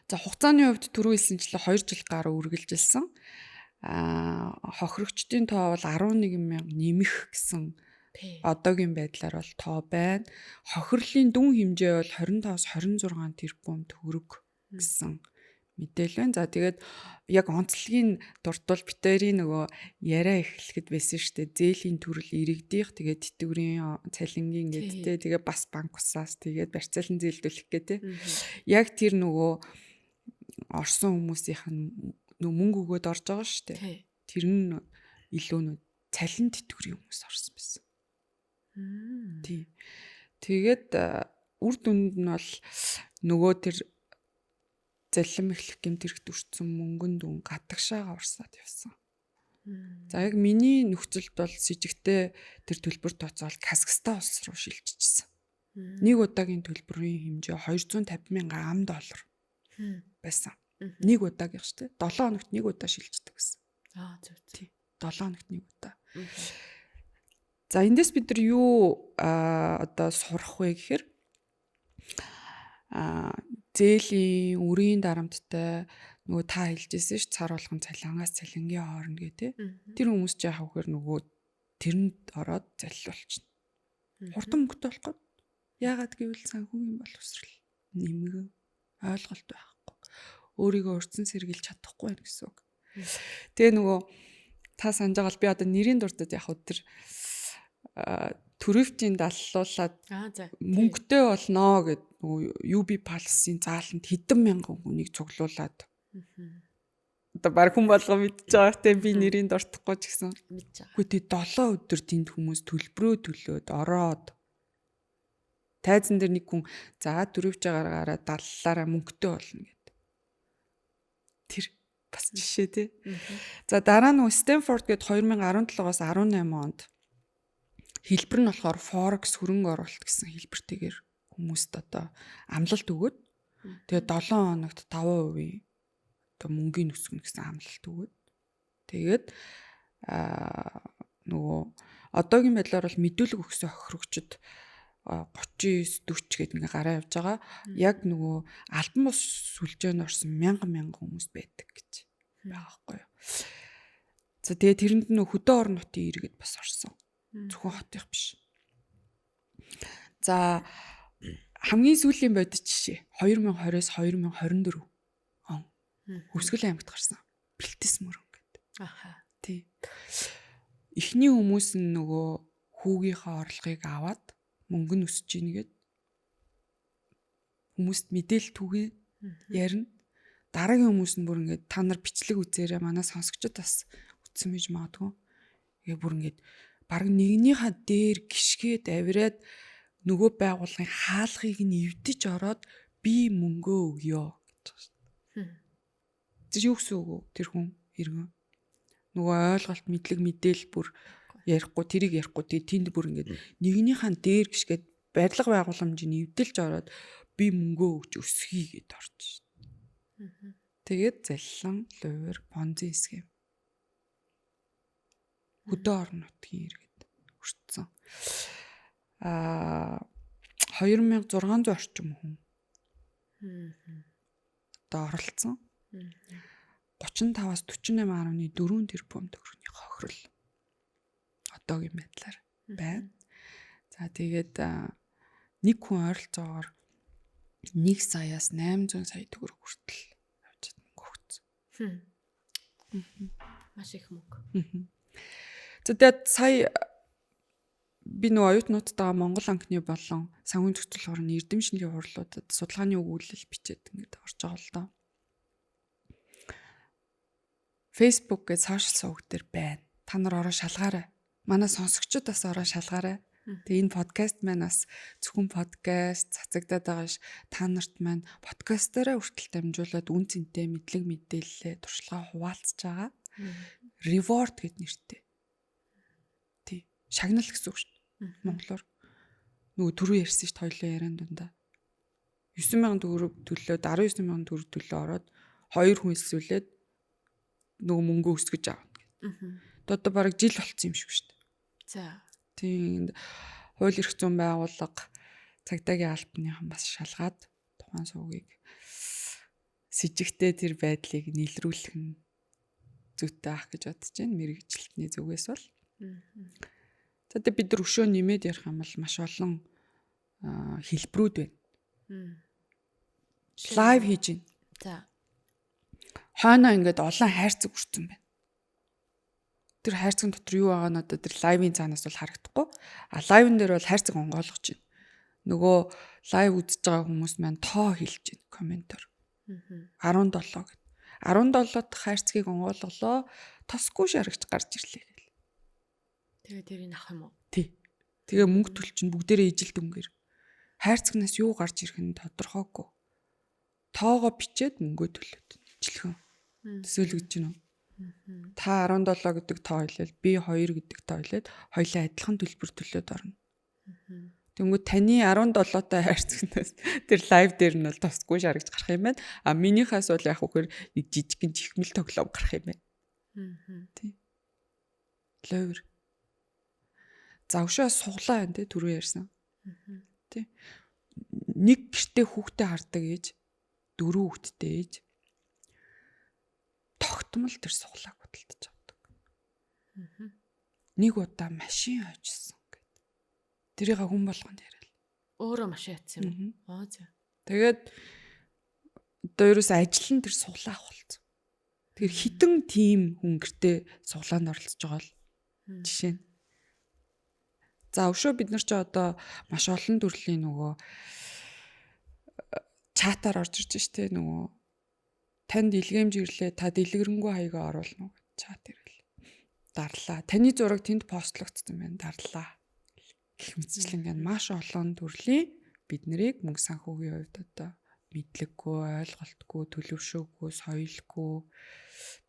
За хугацааны хувьд түрүү хэлсэнчлэн 2 жил гаруй үргэлжилсэн. Хохирогчдын тоо бол 11,000 нэмэх гэсэн одоогийн байдлаар бол тоо байна. Хохирлын дүн хэмжээ бол 25-26 тэрбум төгрөг гэсэн мэдээлэл байна. За тэгээд яг онцлогийн дурдвал битэрийн нөгөө яриа эхлэхэд байсан шүү дээ. Зээлийн төрөл иргэдийнх тэгээд тэтгэврийн цалингийн гэдтэй тэгээд бас банк усаас тэгээд барьцаалан зээлдүүлэх гэдэг. Яг тэр нөгөө орсон хүмүүсийнх нь нөгөө мөнгө өгөөд орж байгаа шүү дээ. Тэр нь илүү нөгөө цалин тэтгэврийн хүмүүс орсон байсан. Тийм. Тэгээд үр дүнд нь бол нөгөө тэр заллим эхлэх гэмтэрэгт өртсөн мөнгөн дүн гадагшаага урсаад явсан. За яг миний нөхцөлд бол с ижигтэй тэр төлбөр тооцоол Казахстан улс руу шилжчихсэн. Нэг удаагийн төлбөрийн хэмжээ $250,000 байсан. Нэг удаагийн шүү дээ. 7 хоногт нэг удаа шилждэг гэсэн. Зөв. Тийм. 7 хоногт нэг удаа. За эндээс бид нар юу одоо сурах вэ гэхээр зээлийн үрийн дарамттай нөгөө та хэлжсэн ш цар болгон цалингаас цалингийн хооронд гэдэг. Тэр хүмүүс ч яах вэхээр нөгөө тэрэнд ороод заллуулчихна. Хурдан мөнгөтэй болох гээд. Яагаад гэвэл санхүүгийн боловсрал нэмгэн ойлголт байхгүй. Өөрийгөө урьдчилан сэргийлж чадахгүй байх гэсэн үг. Тэгээ нөгөө та санаж байгаа бол би одоо нэрийн дуртад яг тэр төрөвчийн даллуулаад мөнгөтэй болно гэд нөгөө UB Pulse-ийн зааланд хэдэн мянган хүнийг цуглуулад одоо баг хүн болго мэдж байгаа те би нэрийн дуртахгүй ч гэсэн мэдж байгаа. Гэхдээ 7 өдөр тэнд хүмүүс төлбөрөө төлөөд ороод тайзан дээр нэг хүн за төрөвч байгаараа даллаараа мөнгөтэй болно гэд. Тэр бас жишээ те. За дараа нь Stanford гээд 2017-аас 18 онд хэлбэр нь болохоор Forex хөрөнгө оруулалт гэсэн хэлбэртэйгээр хүмүүст одоо амлалт өгөөд тэгээ 7 хоногт 5% одоо мөнгөний өсгөн гэсэн амлалт өгөөд тэгээд нөгөө одоогийн байдлаар бол мэдүүлэг өгсөн хохирогчд 39-40 гээд ингээ гараа явж байгаа. Яг нөгөө албан бус сүлжээнд орсон мянган хүмүүс байдаг гэж байгаа байхгүй юу. За тэгээ тэрэнд нь хөдөө орон нутгийн иргэд бас орсон. Зөвхөн хотынх биш. За хамгийн сүүлийн бодит жишээ 2020-с 2024 Хөвсгөл аймагт гарсан. Бэлтэс мөрөн гэдэг. Аха. Тий. Эхний хүмүүс нь нөгөө хүүгийнхээ орлогыг аваад мөнгө нь өсөж ийн гэд хүмүүст мэдээлэл түгье ярина. Дараагийн хүмүүс нь бүр ингээд та нар бичлэг үзээрэй манай сонсогчдод бас үтсэн байж магадгүй. Тэгээ бүр ингээд баг нэгнийхээ дээр гიშгээд авираад нөгөө байгууллагын хаалгыг нь эвдэж ороод би мөнгөө өгье гэж байна шүү дээ. Тэр юу гэсэн үг вэ? Тэр хүн иргэн. Нөгөө ойлголт мэдлэг мэдээлэл бүр ярихгүй тэрийг ярихгүй тэнд бүр ингээд нэгнийхээ дээр гიშгээд барилга байгууламжийг эвдэлж ороод би мөнгөө өгч өсгий гэд орж шүү дээ. Тэгээд заллан лувер понзи схем. Хөдөө орон нутгийн иргэд өртсөн. 2600 орчим хүн. Одоо оролцсон. 35-аас 48.4 тэрбум төгрөгийн хохирол. Одоогийн байдлаар байна. За тэгээд нэг хүн ойролцоогоор 1 саяас 800 сая төгрөг хүртэл авч мөнгө өгсөн. Маш их мөнгө. За тэгээд сая би нөгөө оюутнуудтайгаа Монгол анхны болон санхүүгийн зохицол хорны эрдэмшлийн хурлуудад судалгааны өгүүлэл бичээд ингээд орж байгаа л доо. Facebook гэж сошиал суваг дээр байна. Та нар ороо шалгаарай. Манай сонсогчдод бас ороо шалгаарай. Тэгээ энэ подкаст маань бас зөвхөн подкаст цацагдаад байгаа ш. Та нарт маань подкастаараа хүртэл дамжуулаад үн цэнтэй мэдлэг мэдээлэлээ туршлагаа хуваалцаж байгаа. Reward гэд нэртэй. Тий. Шагнал гэсэн үг шүү дээ. Монголоор нөгөө түрүү ярьсан ш хоёлоо яриан дундаа 9,000 төгрөг төлөөд 19,000 төгрөг төлөө ороод 2 хүн элсүүлээд нөгөө мөнгө өсгөж аавна. Одоо бараг жил болцсон юм шиг шүү дээ. За. Тийм хууль эрх зүйн байгууллага цагдаагийн албаныхан бас шалгаад тухайн сувгийг с жигтэй тэр байдлыг нийлрүүлэх нь зүйтэй ах гэж бодож байна. Мэргэжилтний зүгээс бол. За тэгээд бид нар өшөө нэмээд ярих юм бол маш олон хэлбэрүүд байна. Лайв хийж байна. За. Хойноо ингээд олон хайрцаг хүрсэн байна. Тэр хайрцаг дотор юу байгаа нь одоо тэр лайвын цаанаас бол харагдахгүй. Лайвн дээр бол хайрцаг онгойлгож байна. Нөгөө лайв үзэж байгаа хүмүүс маань тоо хэлж байна комментор. 17 гэд. 17 дахь хайрцгийг онгойлголоо. Тосгүй шарагч гарч ирлээ гэл. Тэгээ тэрийг авах юм уу? Тий. Тэгээ мөнгө төлчин бүгдээрээ ижил дүнгээр. Хайрцагнаас юу гарч ирэх нь тодорхойгүй. Тоогоо бичээд мөнгөө төлөөд. Ижилхэн. Төсөөлөгдөж гинөө. Та 17 гэдэг тоо хэлээл би 2 гэдэг тоо хэлээд хоёулаа адилхан төлбөр төлөөд орно. Тэнгүү таны 17-тай хайрцагнаас тэр лайв дээр нь бол тосгүй шарагч гарах юм байна. А минийхээс бол яг үхээр нэг жижигхэн чихмэл тоглоом гарах юм байна. Тий. Лойр. Завшаа суглаа байна те түрүү ярьсан. Тий. Нэг гэртээ хүүхдээ хардаг ээж, 4 хүүхэдтэй ээж тогтмол тэр суглааг худалдаж авдаг. Нэг удаа машин хожсон гэд. Тэрийг хүн болгонд яриад. Өөрөө машин ятсан юм. За. Тэгээд одоо ерөөс ажил нь тэр суглаах болсон. Тэр хитэн тим хүн гэртээ суглаанд оролцож байгаа л жишээ нь. За өшөө бид нар ч одоо маш олон төрлийн нөгөө чатаар орж ирж штэ нөгөө танд илгээмж ирлээ та дэлгэрэнгүй хаягаа оруулна уу чат ирэл. Дарлаа. Таны зураг тэнд постлогдсон байна. Дарлаа. Гэх мэтчлэн ингээд маш олон төрлийн бид нарыг мөнгө санхүүгийн хувьд одоо мэдлэггүй, ойлголтгүй, төлөвшөөгүй, соёлгүй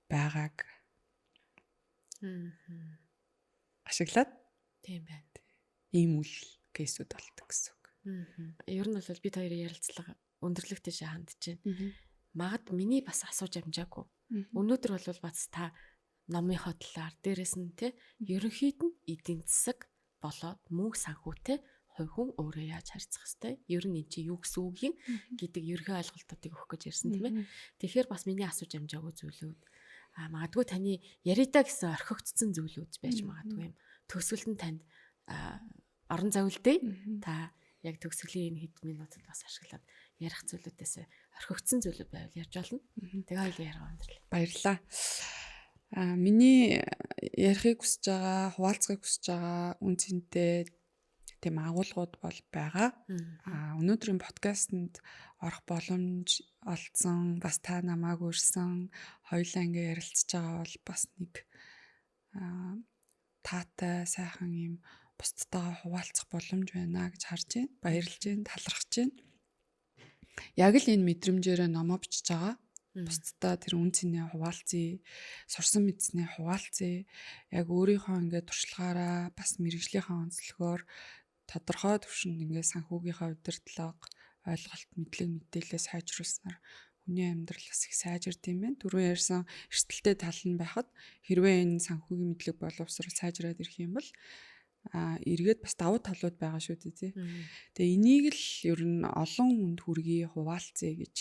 байгааг ашиглаад тийм байна. Ийм үл кейсүүд болдог гэсэн үг. Ер нь бол бид хоёрын ярилцлага өндөрлөгтэй хандж байна. Магад миний бас асууж амжаагүй. Өнөөдөр бол бац та номынхоо талаар дээрэс нь те ерөнхийд нь эдийн засаг болоод мөнгө санхүүтэй хувь хүн өөрөө яаж харьцах хэвтэй. Ер нь энэ чи юу гэсэн үг юм гэдэг ерөнхий ойлголтуудыг өгөх гэж ярьсан тийм ээ. Тэгэхээр бас миний асууж амжаагүй зүйлүүд магадгүй таны яриада гэсэн орхигдсон зүйлүүд байж магадгүй юм. Төгсгөлд нь танд орон зай үлдээ. Та яг төгсгөлийн энэ хэд минутад бас ашиглаад ярих зүйлүүдээс орхигдсон зүйлүүд байвал ярьж болно. Тэгээ хоёулаа ярих өндөрлөө. Баярлалаа. Миний ярихыг хүсэж байгаа, хуваалцахыг хүсэж байгаа үн цэнтэй тийм агуулгууд бол байгаа. Өнөөдрийн подкастэнд орох боломж олцсон, бас та намайг урьсан, хоёулаа ингээ ярилцж байгаа бол бас нэг таатай, сайхан юм бусдтайгаа хуваалцах боломж байна гэж харж байна. Баярлж байна, талархаж байна. Яг л энэ мэдрэмжээрээ номоо бичиж байгаа. Бусдаа тэр үн цэнээ хуваалцъя, сурсан мэдснээ хуваалцъя. Яг өөрийнхөө ингээд туршлагаараа бас мэрэгжлийнхаа онцлогоор тодорхой төвшөнд ингээд санхүүгийнхаа удирдлага, ойлголт, мэдлэг мэдээлэлээ сайжруулснаар хүний амьдрал бас их сайжирд юм байна. Түрүү ярьсан эрсдэлтэй тал нь байхад хэрвээ энэ санхүүгийн мэдлэг боловсрол сайжраад ирэх юм бол эргээд бас давуу талууд байгаа шүү дээ тий. Тэгээ энийг л ер нь олон хүнд хүргэе, хуваалцъя гэж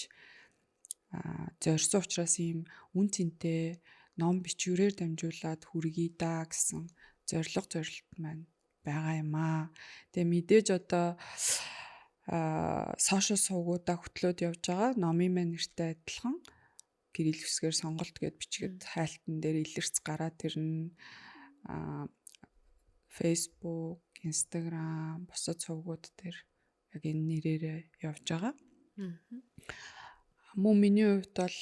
зорьсон учраас ийм үн цэнтэй ном бичвэрээр дамжуулаад хүргэе да гэсэн зорилт маань байгаа юм аа. Тэгээ мэдээж одоо сошиал сувгуудаа хөтлөөд явж байгаа номын маань нэртэй адилхан гэрэл үсгээр сонголт гэд бичгээд хайлтан дээр илэрч гараад ирнэ. Facebook, Instagram, бусад сувгууд дээр яг энэ нэрээрээ явж байгаа. Мөн миний хувьд бол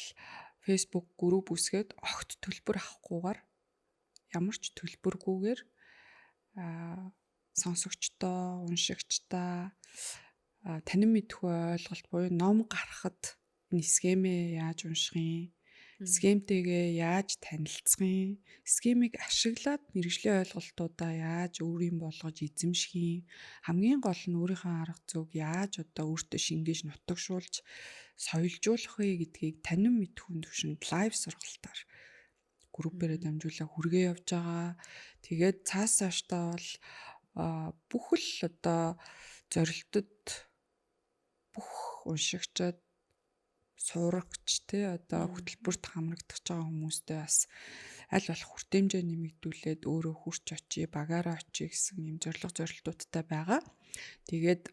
Facebook групп үсгээд огт төлбөр авахгүйгээр ямар ч төлбөргүйгээр сонсогчдоо, уншигчдаа танин мэдхүй ойлголт буюу ном гаргахад энэ схемээ яаж унших юм, схемтэйгээ яаж танилцах юм, схемийг ашиглаад мэргэжлийн ойлголтуудаа яаж өөрийн болгож эзэмших юм, хамгийн гол нь өөрийнхөө арга зүйг яаж одоо өөртөө шингээж нутагшуулж соёлжуулах вэ гэдгийг танин мэдхүйн төвшөнд лайв сургалтаар группээрээ дамжуулаад хүргээ явж байгаа. Тэгээд цаас цаашдаа бол бүх л одоо зорилтод бүх уншигчид сурагч те одоо хөтөлбөрт хамрагдаж байгаа хүмүүстэй бас аль болох хүртээмжээ нэмэгдүүлээд өөрөө хурч очие, багаараа очие гэсэн юм зорилтуудтай байгаа. Тэгээд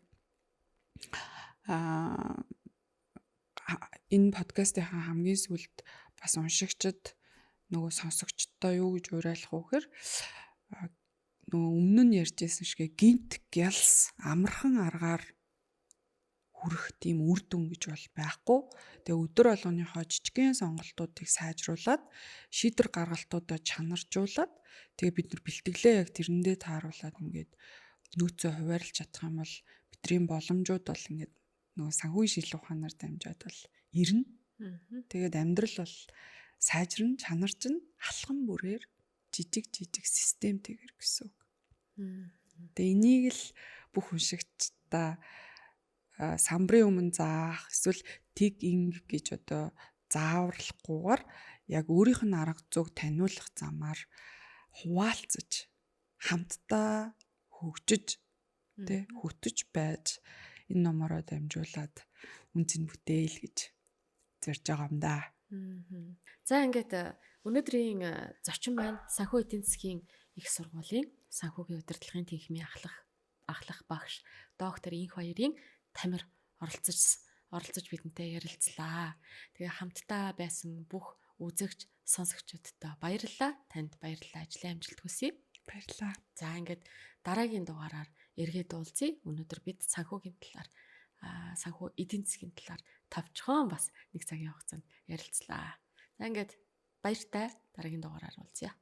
энэ подкастын хамгийн сүүлд бас уншигчид нөгөө сонсогчдоо юу гэж уриалах вэ гэхээр нөгөө өмнө нь ярьжсэн шигэ гинт гялс амархан аргаар хүрэх тийм үр дүн гэж бол байхгүй. Тэгээ өдөр болгоныхоо жижигхэн сонголтуудыг сайжруулад шийдвэр гаргалтуудаа чанаржуулад тэгээ бид нар бэлтгэлээ яг тэрэндээ тааруулаад ингээд нөөцөө хуваарлж чадах юм бол бидний боломжууд бол ингээд нөгөө санхүүгийн шийдэл ухаанаар дамжаад бол ирнэ. Тэгээд амьдрал бол сайжрна, чанарч нь алхам бүрээр жижиг системтэйгэр гэсэн үг. Тэгээ энийг л бүх уншигчдаа самбарын өмнө заах эсвэл тэг инг гэж одоо зааварлахгүйгээр яг өөрийнх нь арга зүйг таниулах замаар хуваалцаж хамтдаа хөгжиж тэ хөтөж байж энэ номороо дамжуулаад үнцэн бүтээл гэж зорж байгаа юм да. За ингээд өнөөдрийн зочин маань санхүү эдийн засгийн их сургуулийн санхүүгийн удирдлагын тэнхимийн ахлах багш доктор Инх баярын Тамир оролцож бидэнтэй ярилцлаа. Тэгээ хамтдаа байсан бүх үзэгч сонсогчдод баярлалаа. Танд баярлалаа. Ажлын амжилт хүсье. Баярлалаа. За ингээд дараагийн дугаараар эргээд уулзъя. Өнөөдөр бид санхүүгийн талаар санхүү эдийн засгийн талаар товчхон бас нэг цагийн хугацаанд ярилцлаа. За ингээд баяртай дараагийн дугаараар уулзъя.